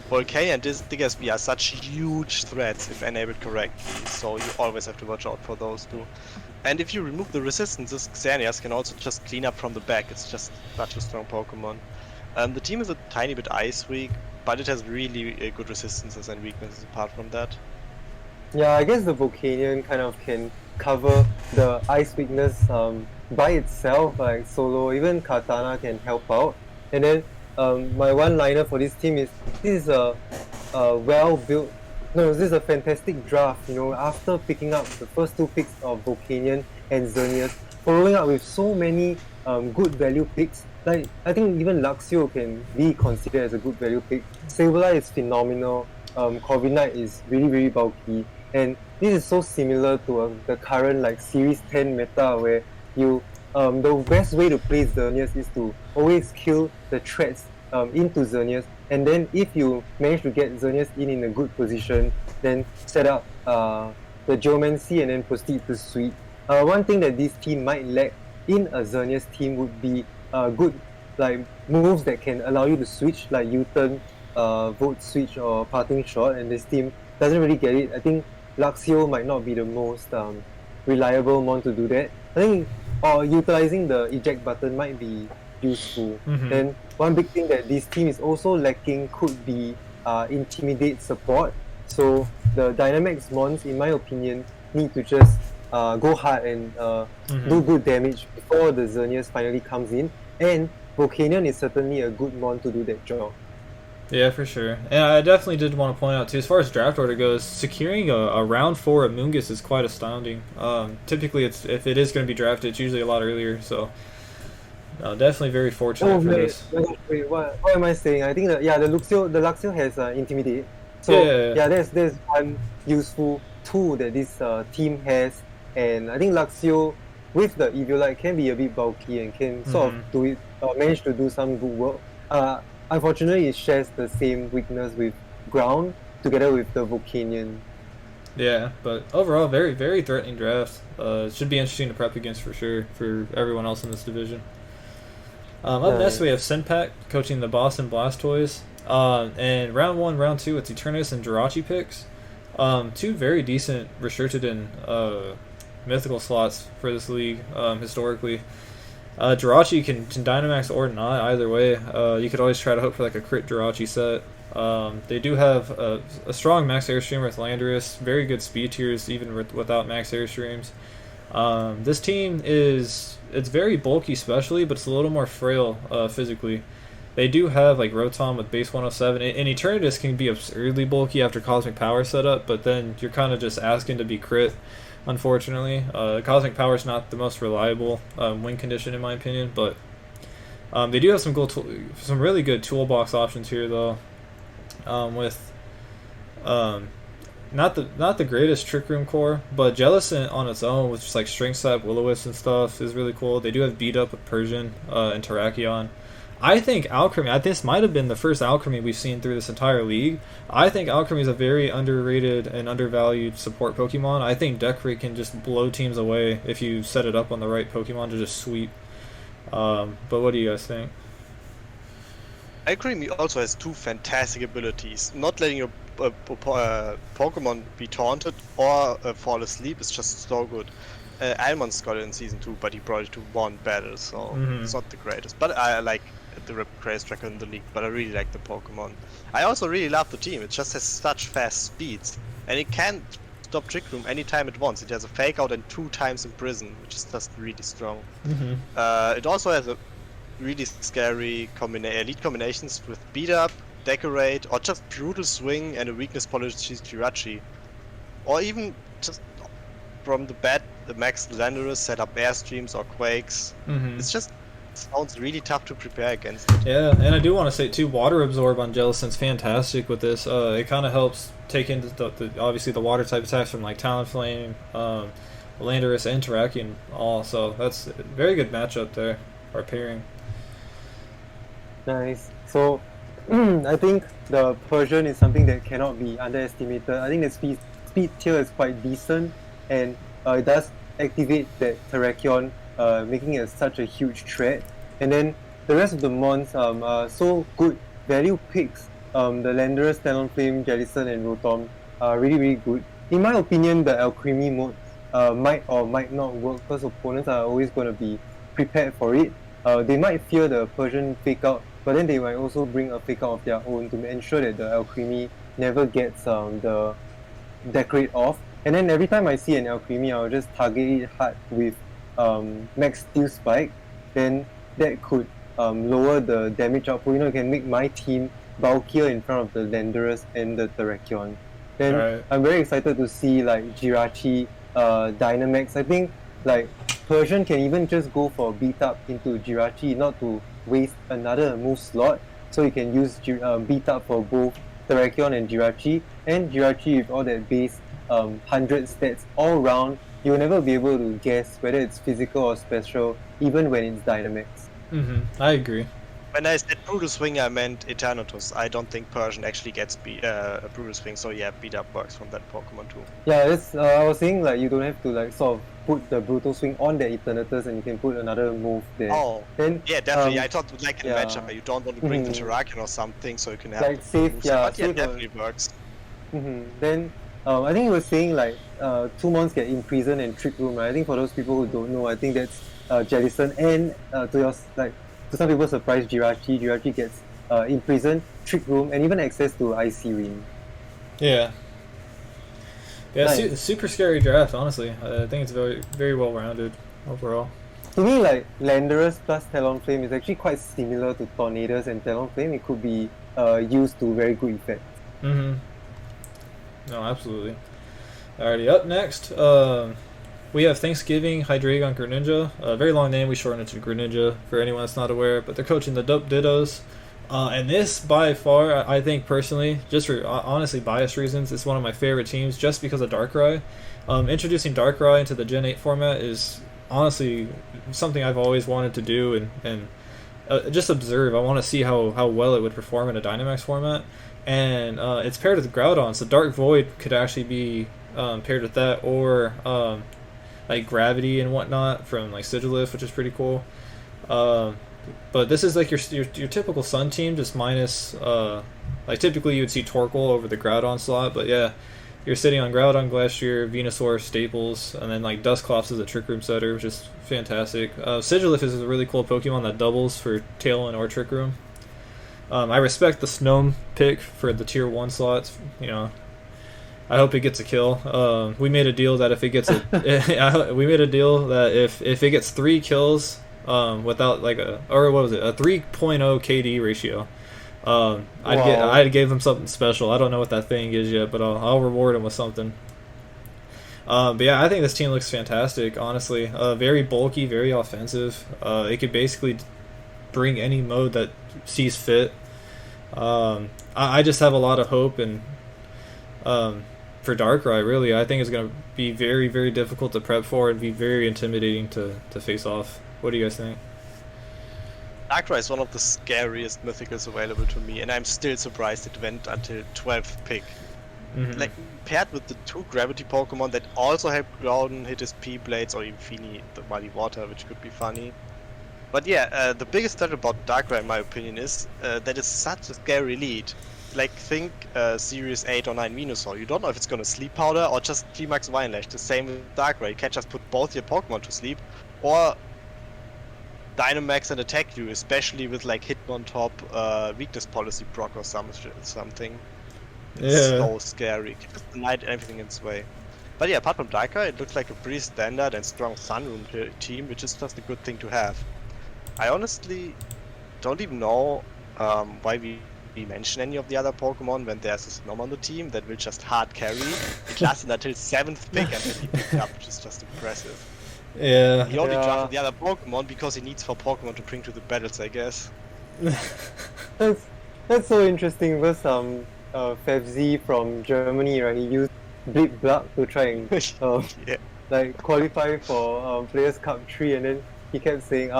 Speaker 2: Volcanion and Diggersby are such huge threats if enabled correctly, so you always have to watch out for those two. And if you remove the resistances, Xerneas can also just clean up from the back. It's just such a strong Pokemon. The team is a tiny bit ice weak, but it has really good resistances and weaknesses apart from that.
Speaker 3: Yeah, I guess the Volcanion kind of can cover the ice weakness by itself, like solo. Even Kartana can help out. And then my one-liner for this team is this is a well-built. No, this is a fantastic draft. You know, after picking up the first two picks of Volcanion and Xerneas, following up with so many good value picks. Like I think even Luxio can be considered as a good value pick. Sableye is phenomenal. Corviknight is really, really bulky. And this is so similar to the current like Series 10 meta where you the best way to play Xerneas is to always kill the threats into Xerneas, and then if you manage to get Xerneas in a good position, then set up the Geomancy and then proceed to sweep. One thing that this team might lack in a Xerneas team would be good like moves that can allow you to switch, like U-turn, Volt Switch or Parting Shot, and this team doesn't really get it. I think Luxio might not be the most reliable mon to do that. I think utilizing the eject button might be useful. And one big thing that this team is also lacking could be Intimidate support. So the Dynamax mons, in my opinion, need to just go hard and do good damage before the Xerneas finally comes in. And Volcanion is certainly a good mon to do that job.
Speaker 1: Yeah, for sure. And I definitely did want to point out, too, as far as draft order goes, securing a round 4 Amoonguss is quite astounding. Typically, if it is going to be drafted, it's usually a lot earlier, so definitely very fortunate for this.
Speaker 3: Wait, what am I saying? I think the Luxio has Intimidate. So
Speaker 1: Yeah.
Speaker 3: There's one useful tool that this team has, and I think Luxio with the Eviolite can be a bit bulky and can sort of do it, manage to do some good work. Unfortunately, it shares the same weakness with ground, together with the Volcanion.
Speaker 1: Yeah, but overall, very, very threatening draft. It should be interesting to prep against for sure for everyone else in this division. Up next, we have Senpak coaching the Boston Blastoise. And round 1, round 2, it's Eternus and Jirachi picks. Two very decent restricted and mythical slots for this league historically. Jirachi can Dynamax or not, either way. You could always try to hope for like a crit Jirachi set. They do have a strong max airstream with Landorus, very good speed tiers even without max airstreams. This team it's very bulky especially, but it's a little more frail physically. They do have like Rotom with base 107, and Eternatus can be absurdly bulky after Cosmic Power setup, but then you're kind of just asking to be crit, unfortunately. Cosmic Power is not the most reliable win condition in my opinion, but they do have some really good toolbox options here though. With not the greatest Trick Room core, but Jellicent on its own with just like Strength Sap, Will-O-Wisp and stuff is really cool. They do have Beat Up with Persian and Terrakion. I think Alchemy, this might have been the first Alchemy we've seen through this entire league. I think Alchemy is a very underrated and undervalued support Pokemon. I think Decree can just blow teams away if you set it up on the right Pokemon to just sweep. But what do you guys think?
Speaker 2: Alchemy also has two fantastic abilities. Not letting your Pokemon be taunted or fall asleep is just so good. Almon's got it in Season 2, but he brought it to one battle, so it's not the greatest. But I like the craze tracker in the league, but I really like the Pokemon. I also really love the team. It just has such fast speeds, and it can stop Trick Room anytime it wants. It has a Fake Out and 2 times Imprison, which is just really strong. It also has a really scary elite combinations with Beat Up, Decorate, or just Brutal Swing and a Weakness Polish Jirachi. Or even just from the Max Landorus set up Airstreams or Quakes. It's just sounds really tough to prepare against it.
Speaker 1: Yeah, and I do want to say too, Water Absorb on Jellicent's fantastic with this. It kind of helps take into obviously the water type attacks from like Talonflame, Landorus, and Terrakion all. So that's a very good matchup there, or pairing.
Speaker 3: Nice. So I think the Persian is something that cannot be underestimated. I think the speed tier is quite decent, and it does activate that Terrakion, making it such a huge threat. And then the rest of the mons are so good value picks. The Landorus, Talonflame, Jellicent, and Rotom are really, really good. In my opinion, the Alchemy mode might or might not work because opponents are always going to be prepared for it. They might fear the Persian fake out, but then they might also bring a fake out of their own to ensure that the Alchemy never gets the Decorate off. And then every time I see an Alchemy, I'll just target it hard with Max Steel Spike. Then that could lower the damage output. You can make my team bulkier in front of the Landorus and the Terrakion. Then I'm very excited to see like Jirachi, Dynamax. I think like Persian can even just go for Beat Up into Jirachi, not to waste another move slot. So you can use Beat Up for both Terrakion and Jirachi with all that base 100 stats all round. You'll never be able to guess whether it's physical or special, even when it's Dynamax.
Speaker 1: I agree.
Speaker 2: When I said Brutal Swing, I meant Eternatus. I don't think Persian actually gets a Brutal Swing, so yeah, Beat Up works from that Pokemon too.
Speaker 3: Yeah, that's, I was saying like you don't have to like sort of put the Brutal Swing on the Eternatus and you can put another move there.
Speaker 2: Oh,
Speaker 3: then,
Speaker 2: yeah, definitely. I thought like in a matchup, you don't want to bring the Terrakion or something, so you can have
Speaker 3: like safe,
Speaker 2: moves.
Speaker 3: yeah,
Speaker 2: But yeah,
Speaker 3: safe
Speaker 2: definitely works.
Speaker 3: Then I think you were saying like 2 months get Imprison and Trick Room, right? I think for those people who don't know, I think that's Jellicent, and to some people's surprise, Jirachi gets Imprison, Trick Room, and even access to Icy Ring.
Speaker 1: Yeah,
Speaker 3: Nice.
Speaker 1: super scary draft, honestly. I think it's very, very well rounded overall.
Speaker 3: To me, like Landorus plus Talonflame is actually quite similar to Tornadus and Talonflame. It could be used to very good effect.
Speaker 1: No, absolutely. Alrighty, up next, we have Thanksgiving Hydreigon Greninja. A very long name, we shorten it to Greninja for anyone that's not aware, but they're coaching the Dope Dittos. And this, by far, I think personally, just for honestly biased reasons, it's one of my favorite teams just because of Darkrai. Introducing Darkrai into the Gen 8 format is honestly something I've always wanted to do, and just observe. I want to see how well it would perform in a Dynamax format. And it's paired with Groudon, so Dark Void could actually be paired with that, or like Gravity and whatnot from like Sigilif, which is pretty cool. But this is like your typical Sun team, just minus like typically you would see Torkoal over the Groudon slot, but yeah, you're sitting on Groudon, Glastrier, Venusaur, Staples, and then like Dusclops is a Trick Room setter, which is fantastic. Sigilif is a really cool Pokemon that doubles for Tailwind or Trick Room. I respect the Snom pick for the tier 1 slots. You know, I hope it gets a kill. We made a deal that if it gets we made a deal that if it gets 3 kills without like a 3.0 KD ratio, I'd give him something special. I don't know what that thing is yet, but I'll reward him with something. But yeah, I think this team looks fantastic. Honestly, very bulky, very offensive. It could basically bring any mode that sees fit. I just have a lot of hope and for Darkrai. Really, I think it's going to be very, very difficult to prep for and be very intimidating to face off. What do you guys think?
Speaker 2: Darkrai is one of the scariest mythicals available to me, and I'm still surprised it went until 12th pick.
Speaker 1: Mm-hmm.
Speaker 2: Like, paired with the 2 Gravity Pokemon that also help Groudon hit his P-Blades, or even Feeny, the Muddy Water, which could be funny. But yeah, the biggest threat about Darkrai, in my opinion, is that it's such a scary lead. Like, think Series 8 or 9 Venusaur. You don't know if it's gonna Sleep Powder or just Climax Vinelash. The same with Darkrai. You can't just put both your Pokemon to sleep, or Dynamax and attack you, especially with like Hitmontop, Weakness Policy proc or something. It's so scary. You can just deny everything in its way. But yeah, apart from Darkrai, it looks like a pretty standard and strong Sunroom team, which is just a good thing to have. I honestly don't even know why we mention any of the other Pokemon when there's a Snom on the team that will just hard carry. It lasted until 7th pick and then he picked up, which is just impressive.
Speaker 1: Yeah.
Speaker 2: He only drafted the other Pokemon because he needs 4 Pokemon to bring to the battles, I guess.
Speaker 3: That's so interesting because Fevzi from Germany, right? He used Bleed Blood to try and
Speaker 2: yeah.
Speaker 3: like qualify for Players Cup 3, and then he kept saying,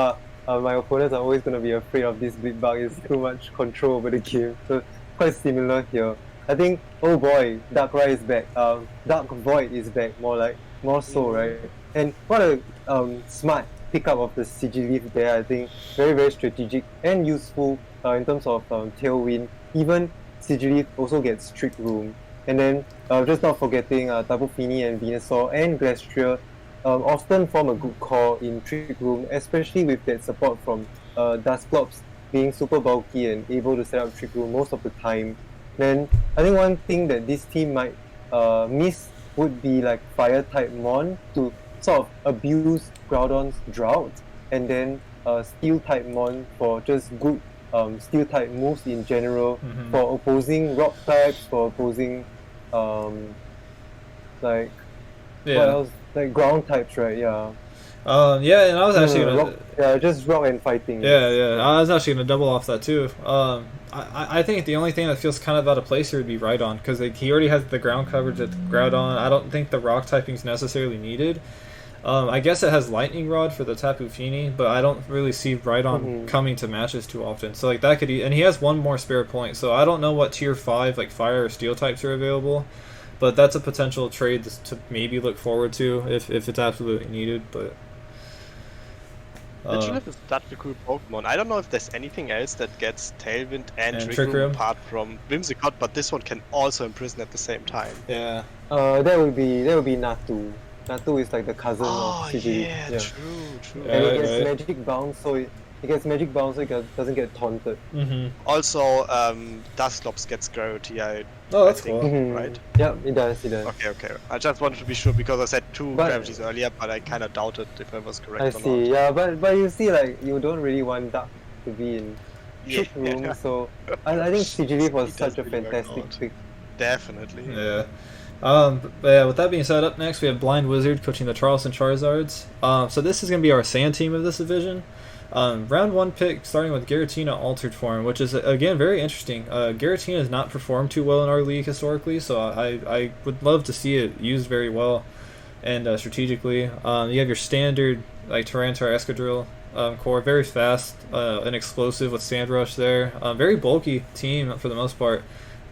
Speaker 3: my opponents are always going to be afraid of this Bleed Bug. It's too much control over the game. So quite similar here. I think, oh boy, Darkrai is back. Dark Void is back, more so, right? And what a smart pickup of the Sigilif there. I think very, very strategic and useful in terms of Tailwind. Even Sigilif also gets Trick Room. And then just not forgetting Tapu Fini and Venusaur and Glastrier often form a good core in Trick Room, especially with that support from Dusclops being super bulky and able to set up Trick Room most of the time. Then I think one thing that this team might miss would be like Fire type Mon to sort of abuse Groudon's drought, and then Steel type Mon for just good Steel type moves in general, for opposing Rock types, for opposing what else? Like ground types, right? Yeah.
Speaker 1: Yeah, and I was actually gonna
Speaker 3: just rock and fighting.
Speaker 1: Yeah. I was actually gonna double off that too. I think the only thing that feels kind of out of place here would be Rhydon, because he already has the ground coverage at Groudon. I don't think the rock typing is necessarily needed. I guess it has Lightning Rod for the Tapu Fini, but I don't really see Rhydon coming to matches too often. So like that could, and he has one more spare point. So I don't know what tier 5 like Fire or Steel types are available, but that's a potential trade to maybe look forward to if it's absolutely needed. But
Speaker 2: Sigilif is such a cool Pokemon. I don't know if there's anything else that gets Tailwind and Trick Room apart from Whimsicott, but this one can also imprison at the same time.
Speaker 1: Yeah.
Speaker 3: That would be Natu. Natu is like the cousin of Sigilif.
Speaker 2: Yeah, true.
Speaker 3: And it gets Magic Bounce, so it doesn't get taunted.
Speaker 2: Also, Dusclops gets Gravity.
Speaker 1: That's cool.
Speaker 2: Right?
Speaker 3: Yeah, it does.
Speaker 2: Okay. I just wanted to be sure because I said 2 Gravities earlier, but I kind of doubted if I was correct or not.
Speaker 3: I see. Yeah, but you see, like you don't really want Duck to be in Trick Room, so I think Sigilif was such a fantastic pick.
Speaker 2: Definitely.
Speaker 1: Yeah. But yeah, with that being said, up next we have Blind Wizard coaching the Charleston Charizards. So this is going to be our Sand team of this division. Round 1 pick starting with Giratina Altered Form, which is again very interesting. Giratina has not performed too well in our league historically, so I would love to see it used very well and strategically. You have your standard like Tyranitar Escadrille, core, very fast and explosive with Sand Rush there. Very bulky team for the most part.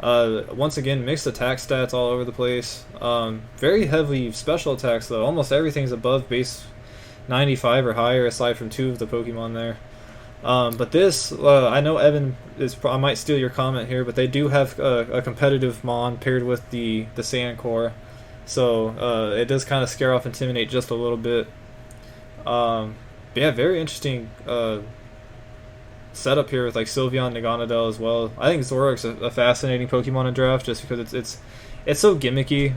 Speaker 1: Once again, mixed attack stats all over the place. Very heavy special attacks though. Almost everything's above base 95 or higher, aside from 2 of the Pokemon there. But this, I know Evan I might steal your comment here, but they do have a competitive Mon paired with the Sand Core, so it does kind of scare off Intimidate just a little bit. But yeah, very interesting setup here with like Sylveon and Naganadel as well. I think Zoroark's a fascinating Pokemon in draft just because it's so gimmicky,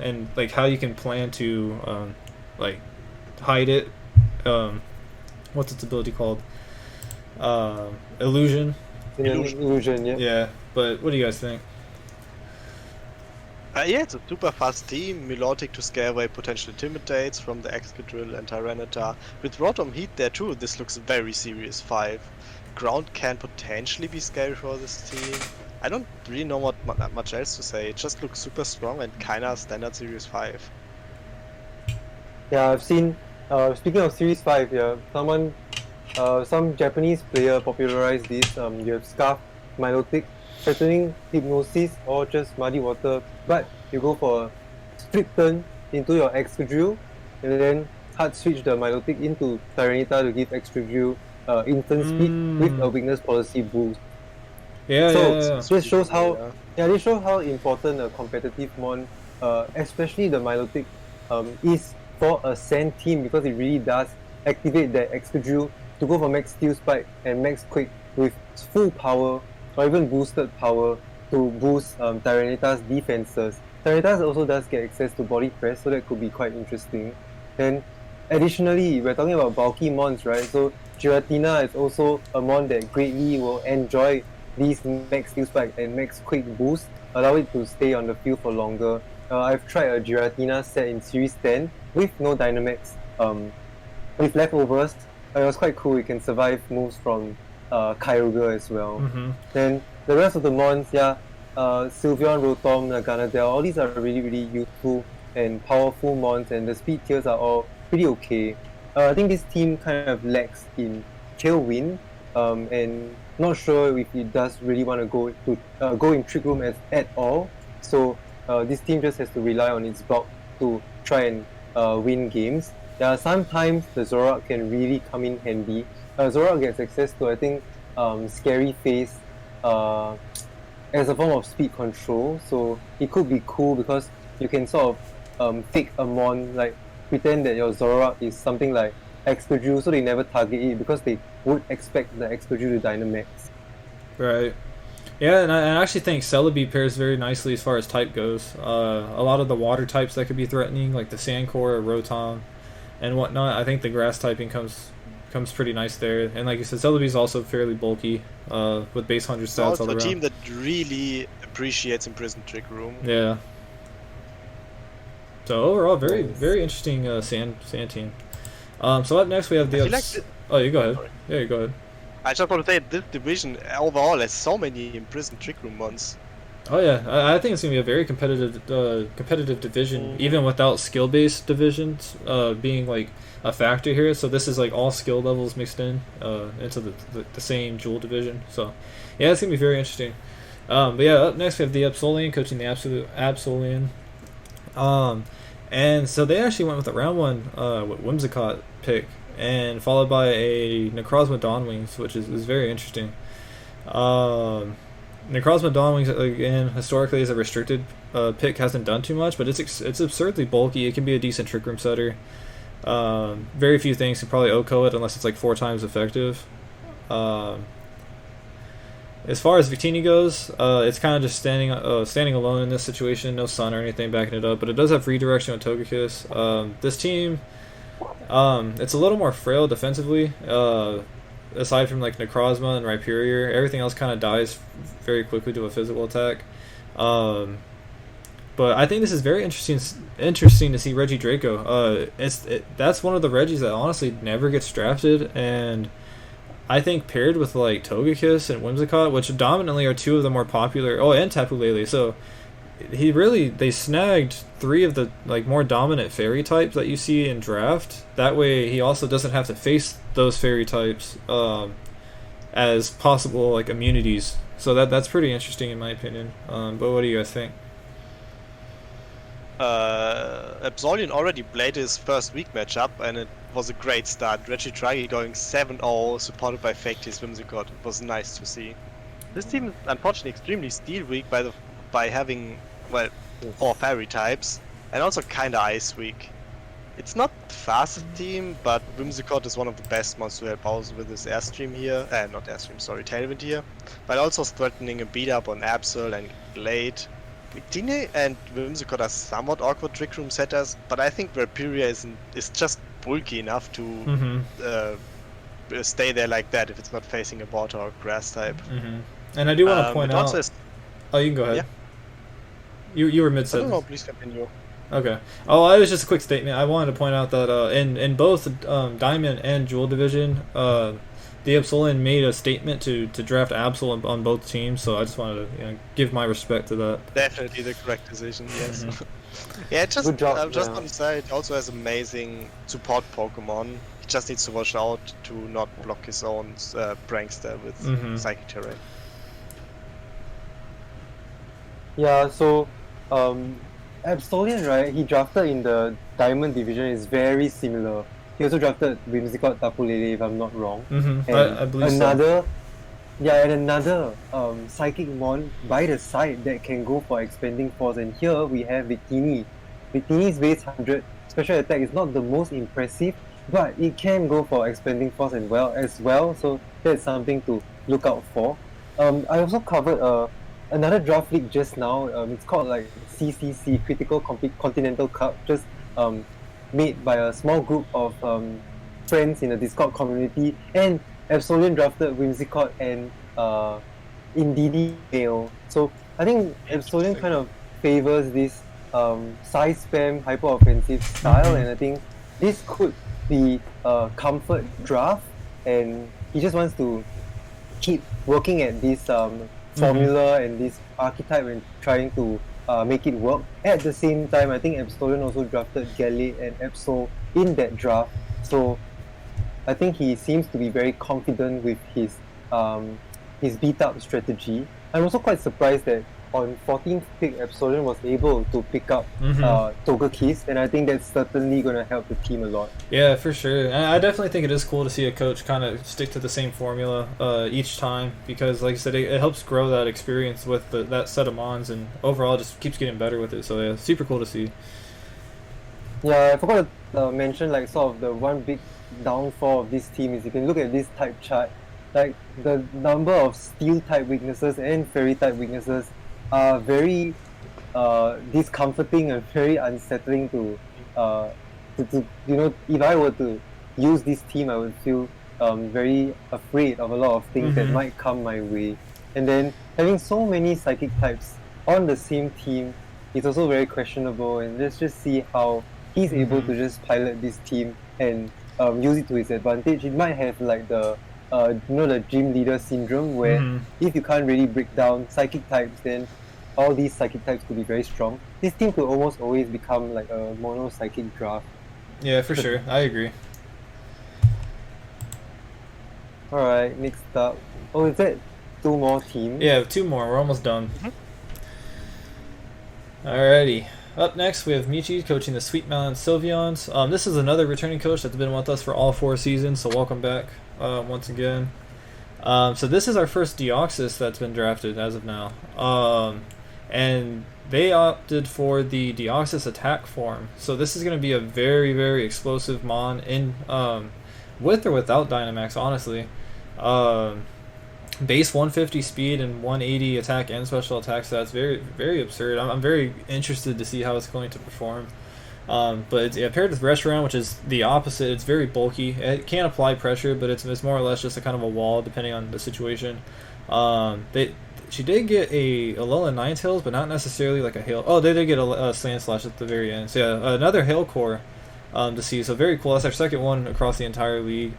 Speaker 1: and like how you can plan to like hide it. What's its ability called? Illusion.
Speaker 3: Illusion, yeah.
Speaker 1: Yeah, but what do you guys think?
Speaker 2: Yeah, it's a super fast team, melodic to scare away potential Intimidates from the Excadrill and Tyranitar. With Rotom Heat there too, this looks very serious 5. Ground can potentially be scary for this team. I don't really know what much else to say. It just looks super strong and kinda standard Series 5.
Speaker 3: Yeah, I've seen, speaking of Series 5, yeah, some Japanese player popularized this. You have Scarf, Milotic, Threatening, Hypnosis, or just Muddy Water, but you go for a strict turn into your Excadrill, and then hard switch the Milotic into Tyranitar to give Excadrill instant speed with a weakness policy boost.
Speaker 1: Yeah,
Speaker 3: so this shows how this shows how important a competitive mon, especially the Milotic, is for a Sand team, because it really does activate that Excadrill to go for max Steel Spike and max Quick with full power or even boosted power to boost Tyranitar's defenses. Tyranitar also does get access to Body Press, so that could be quite interesting. And additionally, we're talking about bulky mons, right? So Giratina is also a mon that greatly will enjoy these max Steel Spike and max Quick boost, allow it to stay on the field for longer. I've tried a Giratina set in Series 10 with no Dynamax, with leftovers. It was quite cool. You can survive moves from Kyogre as well. Then the rest of the mons, Sylveon, Rotom, Naganadel, all these are really, really useful and powerful mons, and the speed tiers are all pretty okay. I think this team kind of lacks in Tailwind, and not sure if it does really want to go in Trick Room at all. So this team just has to rely on its bulk to try and win games. Sometimes the Zoroark can really come in handy. Zoroark gets access to, I think, Scary Face as a form of speed control, so it could be cool because you can sort of fake a mon, like pretend that your Zoroark is something like Excadrill, so they never target it because they would expect the Excadrill to Dynamax.
Speaker 1: Right. Yeah, and I actually think Celebi pairs very nicely as far as type goes. A lot of the water types that could be threatening, like the Sandcore or Rotom and whatnot, I think the grass typing comes pretty nice there. And like you said, Celebi's also fairly bulky, with base 100 stats all around.
Speaker 2: Also a team that really appreciates Imprisoned Trick Room.
Speaker 1: Yeah. So overall, very interesting sand team. So up next we have the... Oh, you go ahead. Sorry. Yeah, you go ahead.
Speaker 2: I just want to say this division overall has so many Imprisoned Trick Room mons.
Speaker 1: Oh yeah, I think it's gonna be a very competitive division, even without skill-based divisions being like a factor here. So this is like all skill levels mixed in into the same Jewel division. So yeah, it's gonna be very interesting. But yeah, up next we have the Absolian coaching the Absolian. And so they actually went with a round 1 with Whimsicott pick, and followed by a Necrozma Dawnwings, which is very interesting. Necrozma Dawnwings, again, historically as a restricted pick, hasn't done too much, but it's absurdly bulky. It can be a decent Trick Room setter. Very few things can probably OHKO it unless it's like 4 times effective. As far as Victini goes, it's kind of just standing alone in this situation. No Sun or anything backing it up, but it does have redirection with Togekiss. This team, it's a little more frail defensively. Aside from like Necrozma and Rhyperior, everything else kind of dies very quickly to a physical attack. But I think this is very interesting to see Regidraco. That's one of the Regis that honestly never gets drafted, and I think paired with like Togekiss and Whimsicott, which dominantly are 2 of the more popular. Oh, and Tapu Lele. So they snagged 3 of the like more dominant fairy types that you see in draft. That way he also doesn't have to face those fairy types as possible like immunities. So that's pretty interesting in my opinion. But what do you guys think?
Speaker 2: Absolian already played his first week matchup and it was a great start. Regidragi going 7-0, supported by Factis Whimsicott. It was nice to see. This team is unfortunately extremely steel weak by having, well, 4 fairy types, and also kinda ice weak. It's not the fastest team, but Whimsicott is one of the best monsters to help out with his Airstream here. Not Airstream, sorry, Tailwind here. But also threatening a beat up on Absol and Glade. Victini and Whimsicott are somewhat awkward Trick Room setters, but I think Valkyria is just bulky enough to stay there like that if it's not facing a water or grass type.
Speaker 1: And I do want to point out... Oh, you can go ahead.
Speaker 2: Yeah.
Speaker 1: You were mid-sentence.
Speaker 2: No, please continue.
Speaker 1: Okay. Oh, it was just a quick statement. I wanted to point out that in both Diamond and Jewel Division, the Absolian made a statement to draft Absol on both teams, so I just wanted to give my respect to that.
Speaker 2: Definitely the correct decision, yes. Yeah, just on the side, also has amazing support Pokemon. He just needs to watch out to not block his own Prankster with Psychic Terrain.
Speaker 3: Yeah, so Absolian, right, he drafted in the Diamond Division is very similar. He also drafted Whimsicott Tapu Lele, if I'm not wrong. And
Speaker 1: I believe so.
Speaker 3: And another Psychic Mon by the side that can go for Expanding Force. And here we have Victini. Victini's base 100 special attack is not the most impressive, but it can go for Expanding Force as well. So that's something to look out for. I also covered another draft league just now. It's called like CCC, Critical Continental Cup, just made by a small group of friends in the Discord community, and Absolian drafted Whimsicott and Indeedee Male. So I think Absolian kind of favors this size spam hyper offensive style, and I think this could be a comfort draft, and he just wants to keep working at this formula and this archetype and trying to make it work. At the same time, I think Absolian also drafted Gallade and Absol in that draft, so I think he seems to be very confident with his beat up strategy. I'm also quite surprised that on 14th pick, Absolian was able to pick up Togekiss, and I think that's certainly going to help the team a lot.
Speaker 1: Yeah, for sure. And I definitely think it is cool to see a coach kind of stick to the same formula each time, because, like I said, it helps grow that experience with that set of mons, and overall just keeps getting better with it. So yeah, super cool to see.
Speaker 3: Yeah, I forgot to mention like sort of the one big downfall of this team is you can look at this type chart, like the number of steel type weaknesses and fairy type weaknesses are very discomforting and very unsettling to if I were to use this team, I would feel very afraid of a lot of things that might come my way. And then having so many psychic types on the same team is also very questionable, and let's just see how he's able to just pilot this team and use it to his advantage. It might have like the the gym leader syndrome, where if you can't really break down psychic types, then all these psychic types could be very strong. This team could almost always become like a mono psychic draft.
Speaker 1: Yeah, for sure. I agree.
Speaker 3: Alright, next up. Oh, is that 2 more teams?
Speaker 1: Yeah, 2 more. We're almost done. Alrighty. Up next, we have Michi coaching the Sweet Mountain Sylveons. This is another returning coach that's been with us for all 4 seasons, so welcome back once again. So this is our first Deoxys that's been drafted as of now. And they opted for the Deoxys attack form. So this is going to be a very, very explosive mon in with or without Dynamax, honestly. Base 150 speed and 180 attack and special attack stats. Very, very absurd. I'm very interested to see how it's going to perform. But it's paired with Reshiram, which is the opposite. It's very bulky. It can apply pressure, but it's more or less just a kind of a wall depending on the situation. She did get a Alola Ninetales, but not necessarily like a Hail. Oh, they did get a Sand Slash at the very end. So yeah, another Hail Core to see. So very cool. That's our second one across the entire league.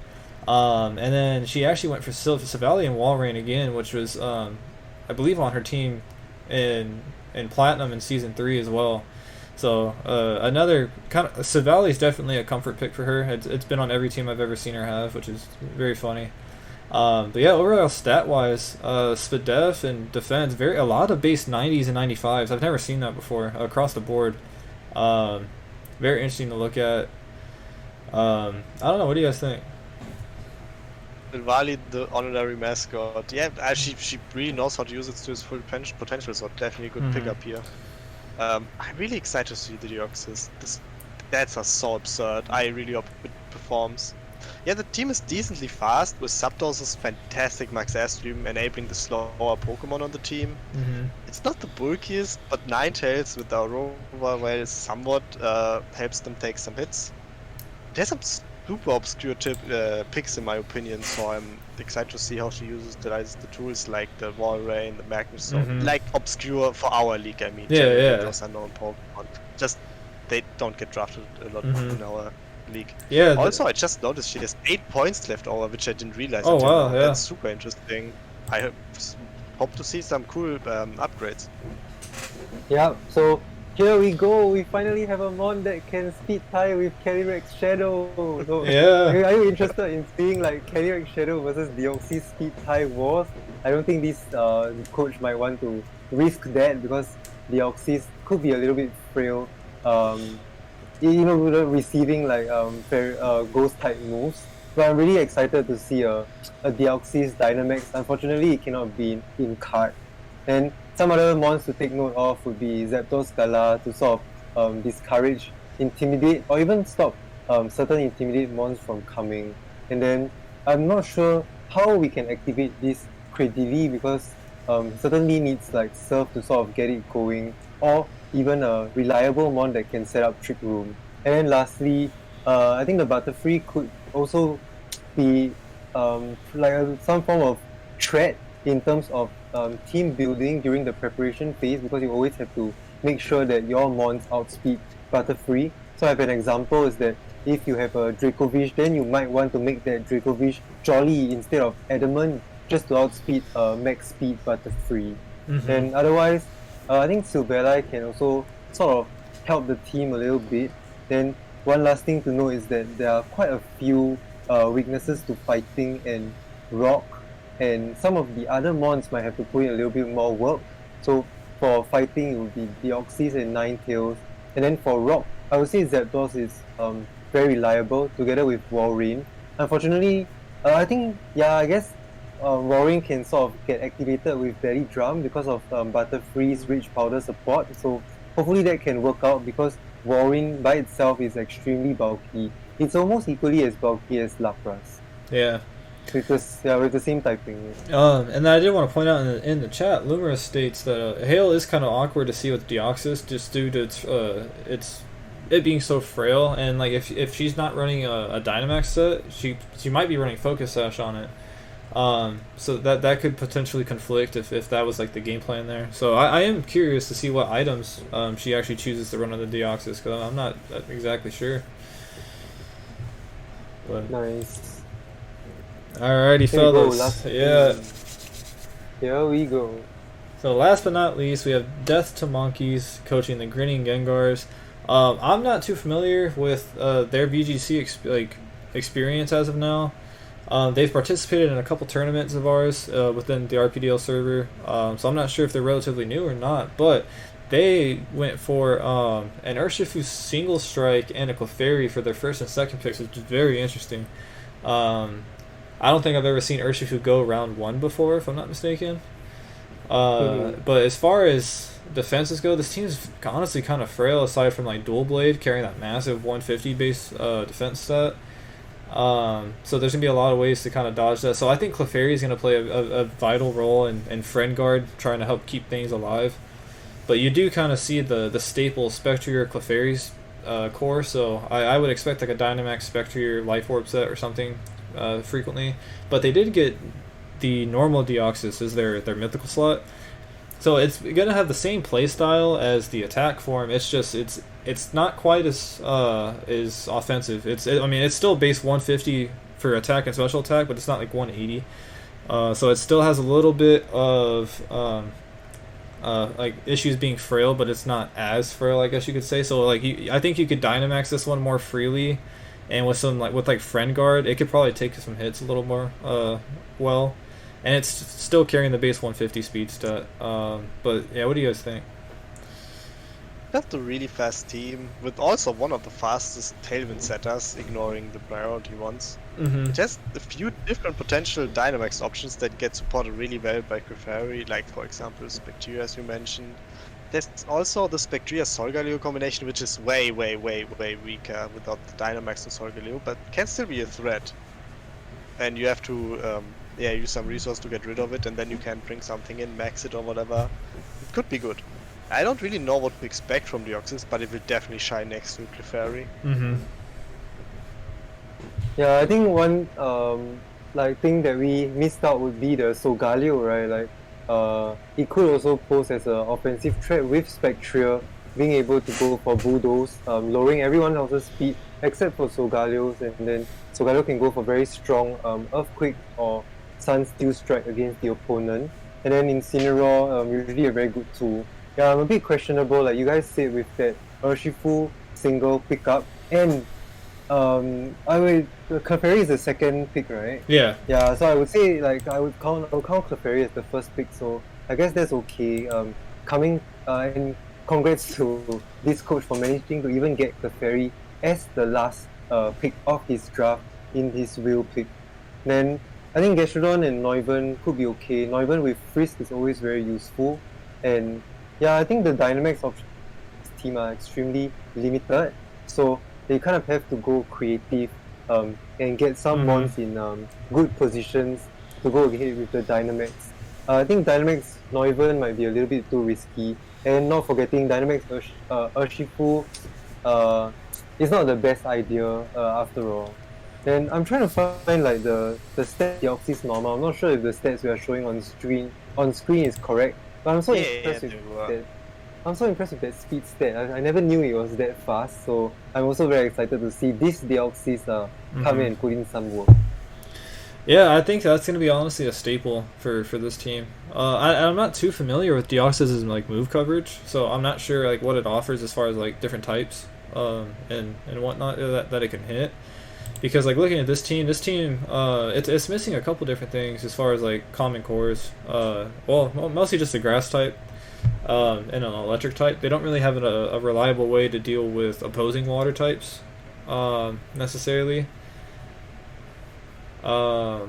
Speaker 1: And then she actually went for Savalian Walrein again, which was I believe on her team in in Platinum in Season 3 as well. So another kind of Savali is definitely a comfort pick for her. It's been on every team I've ever seen her have, which is very funny. But yeah, overall stat wise, Spadef and defense, a lot of base 90s and 95s. I've never seen that before across the board. Very interesting to look at. I don't know. What do you guys think?
Speaker 2: Vali, the honorary mascot. Yeah, she really knows how to use it to its full potential, so definitely a good pickup here. I'm really excited to see the Deoxys. That's so absurd. I really hope it performs. Yeah, the team is decently fast, with Zapdos's fantastic max airstream enabling the slower Pokemon on the team. It's not the bulkiest, but Ninetales with the Aurora somewhat helps them take some hits. There's some super obscure picks in my opinion, so I'm excited to see how she uses the tools like the Wall Rain, the Magnus, like obscure for our league, I mean.
Speaker 1: Yeah.
Speaker 2: Those unknown Pokemon. Just, they don't get drafted a lot in our league.
Speaker 1: Yeah.
Speaker 2: Also, I just noticed she has 8 points left over, which I didn't realize.
Speaker 1: Oh wow, yeah.
Speaker 2: That's super interesting. I hope to see some cool upgrades.
Speaker 3: Yeah, so here we go. We finally have a mon that can speed tie with Calyrex Shadow. So,
Speaker 1: Yeah.
Speaker 3: Are you interested in seeing like Calyrex Shadow versus Deoxys speed tie wars? I don't think this coach might want to risk that because Deoxys could be a little bit frail. Receiving like ghost type moves. But I'm really excited to see a Deoxys Dynamax. Unfortunately, it cannot be in card. And some other mons to take note of would be Zapdos Gala to sort of discourage, intimidate, or even stop certain intimidate mons from coming. And then I'm not sure how we can activate this creatively because certainly needs like Surf to sort of get it going, or even a reliable mon that can set up Trick Room. And then lastly, I think the Butterfree could also be some form of threat in terms of team building during the preparation phase, because you always have to make sure that your mons outspeed Butterfree. So I have an example is that if you have a Dracovish, then you might want to make that Dracovish Jolly instead of Adamant, just to outspeed max speed Butterfree. And otherwise, I think Silvally can also sort of help the team a little bit. Then one last thing to know is that there are quite a few weaknesses to fighting and rock, and some of the other mons might have to put in a little bit more work. So for fighting, it would be Deoxys and Ninetales, and then for rock, I would say Zapdos is very reliable together with Walrein. Unfortunately, I guess Walrein can sort of get activated with Daddy Drum because of Butterfree's Rich Powder support. So hopefully that can work out because Walrein by itself is extremely bulky. It's almost equally as bulky as Lapras.
Speaker 1: Yeah.
Speaker 3: With the same typing.
Speaker 1: And I did want to point out in the chat, Lumera states that Hail is kind of awkward to see with Deoxys just due to it being so frail, and like if she's not running a Dynamax set, she might be running Focus Sash on it. So that could potentially conflict if that was like the game plan there. So I am curious to see what items she actually chooses to run on the Deoxys, because I'm not exactly sure. But
Speaker 3: Nice.
Speaker 1: Alrighty, fellas.
Speaker 3: Here we go.
Speaker 1: So last but not least, we have Death to Monkeys coaching the Grinning Gengars. I'm not too familiar with their VGC experience as of now. They've participated in a couple tournaments of ours within the RPDL server, so I'm not sure if they're relatively new or not, but they went for an Urshifu single strike and a Clefairy for their first and second picks, which is very interesting. I don't think I've ever seen Urshifu go round 1 before, if I'm not mistaken. But as far as defenses go, this team is honestly kind of frail aside from like Dual Blade carrying that massive 150 base defense stat. So there's going to be a lot of ways to kind of dodge that. So I think Clefairy is going to play a vital role in Friend Guard, trying to help keep things alive. But you do kind of see the staple Spectrier Clefairy's core, so I would expect like a Dynamax Spectrier Life Orb set or something frequently. But they did get the normal Deoxys as their mythical slot. So it's going to have the same playstyle as the attack form. It's just it's not quite as offensive. It's still base 150 for attack and special attack, but it's not like 180. So it still has a little bit of issues being frail, but it's not as frail, I guess you could say. So like I think you could Dynamax this one more freely, and with some with Friend Guard, it could probably take some hits a little more well, and it's still carrying the base 150 speed stat. But yeah, what do you guys think?
Speaker 2: That's a really fast team, with also one of the fastest Tailwind setters, ignoring the priority ones. It has a few different potential Dynamax options that get supported really well by Clefairy, like for example Spectrier, as you mentioned. There's also the Spectrier-Solgaleo combination, which is way weaker without the Dynamax and Solgaleo, but can still be a threat. And you have to use some resource to get rid of it, and then you can bring something in, max it or whatever. It could be good. I don't really know what to expect from Deoxys, but it will definitely shine next to Clefairy.
Speaker 3: Yeah, I think one thing that we missed out would be the Solgaleo, right? Like it could also pose as an offensive threat with Spectrier being able to go for Bulldoze, lowering everyone else's speed except for Solgaleo's, and then Solgaleo can go for very strong Earthquake or Sun Steel Strike against the opponent. And then Incineroar, usually a very good tool. Yeah, I'm a bit questionable, like you guys said, with that Urshifu single pickup, and Clefairy is the second pick, right?
Speaker 1: Yeah.
Speaker 3: Yeah, so I would say like I would count Clefairy as the first pick, so I guess that's okay. And congrats to this coach for managing to even get Clefairy as the last pick of his draft in his wheel pick. Then I think Gastrodon and Noivern could be okay. Noivern with Frisk is always very useful, and yeah, I think the Dynamax of this team are extremely limited, so they kind of have to go creative and get some mons in good positions to go ahead with the Dynamax. I think Dynamax Noivern might be a little bit too risky, and not forgetting Dynamax Urshifu is not the best idea after all. Then I'm trying to find like the stat Deoxys normal. I'm not sure if the stats we are showing on screen is correct. But I'm so impressed with that speed stat. I never knew it was that fast, so I'm also very excited to see this Deoxys come in and put in some work.
Speaker 1: Yeah, I think that's going to be honestly a staple for this team. I'm not too familiar with Deoxys' like move coverage, so I'm not sure like what it offers as far as like different types and whatnot that it can hit. Because like looking at this team, it's missing a couple different things as far as like common cores. Mostly just a grass type and an electric type. They don't really have a reliable way to deal with opposing water types necessarily. At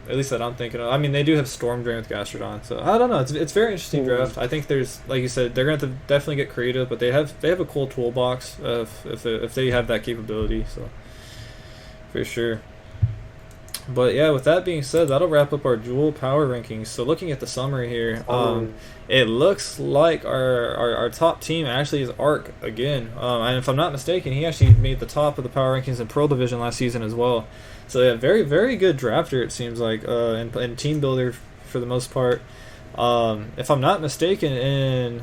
Speaker 1: least that I'm thinking of. I mean, they do have Storm Drain with Gastrodon, so I don't know. It's very interesting draft. I think there's, like you said, they're going to definitely get creative, but they have a cool toolbox if they have that capability. So. For sure. But yeah, with that being said, that'll wrap up our dual power rankings. So looking at the summary here, it looks like our top team actually is Arc again. And if I'm not mistaken, he actually made the top of the power rankings in Pearl Division last season as well. So yeah, very, very good drafter it seems like, and team builder for the most part. If I'm not mistaken, in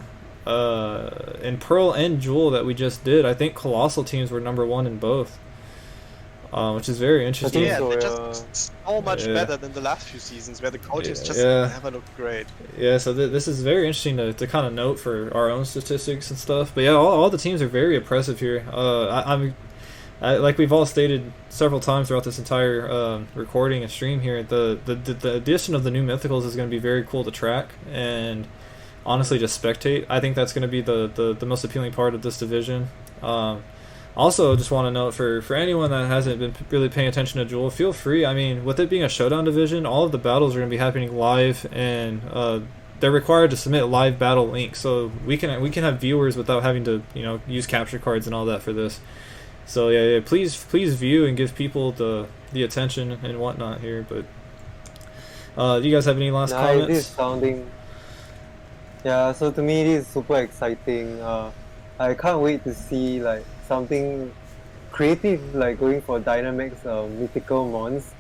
Speaker 1: Pearl and Jewel that we just did, I think Colossal teams were number 1 in both. Which is very interesting.
Speaker 2: Yeah, they're just so much better than the last few seasons where the coaches just never looked great.
Speaker 1: Yeah, so this is very interesting to kind of note for our own statistics and stuff. But yeah, all the teams are very impressive here. Like we've all stated several times throughout this entire recording and stream here, the addition of the new mythicals is going to be very cool to track and honestly just spectate. I think that's going to be the most appealing part of this division. Also, just want to note for anyone that hasn't been really paying attention to Jewel, feel free. I mean, with it being a showdown division, all of the battles are going to be happening live, and they're required to submit live battle links, so we can have viewers without having to use capture cards and all that for this. So yeah, please view and give people the attention and whatnot here. But do you guys have any last comments?
Speaker 3: It is sounding. Yeah, so to me, it is super exciting. I can't wait to see like something creative, like going for Dynamax mythical mons,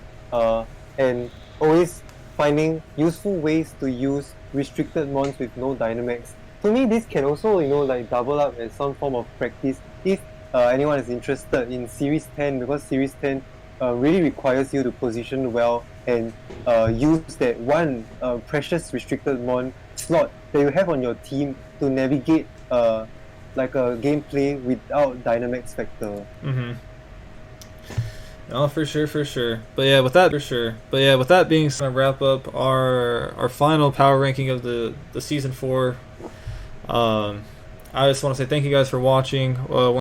Speaker 3: and always finding useful ways to use restricted mons with no Dynamax. To me, this can also like double up as some form of practice if anyone is interested in Series 10, because Series 10 really requires you to position well and use that one precious restricted mon slot that you have on your team to navigate like a gameplay without Dynamax factor.
Speaker 1: Oh, for sure. But yeah, with that being said, I'm gonna wrap up our final power ranking of the season 4. I just want to say thank you guys for watching.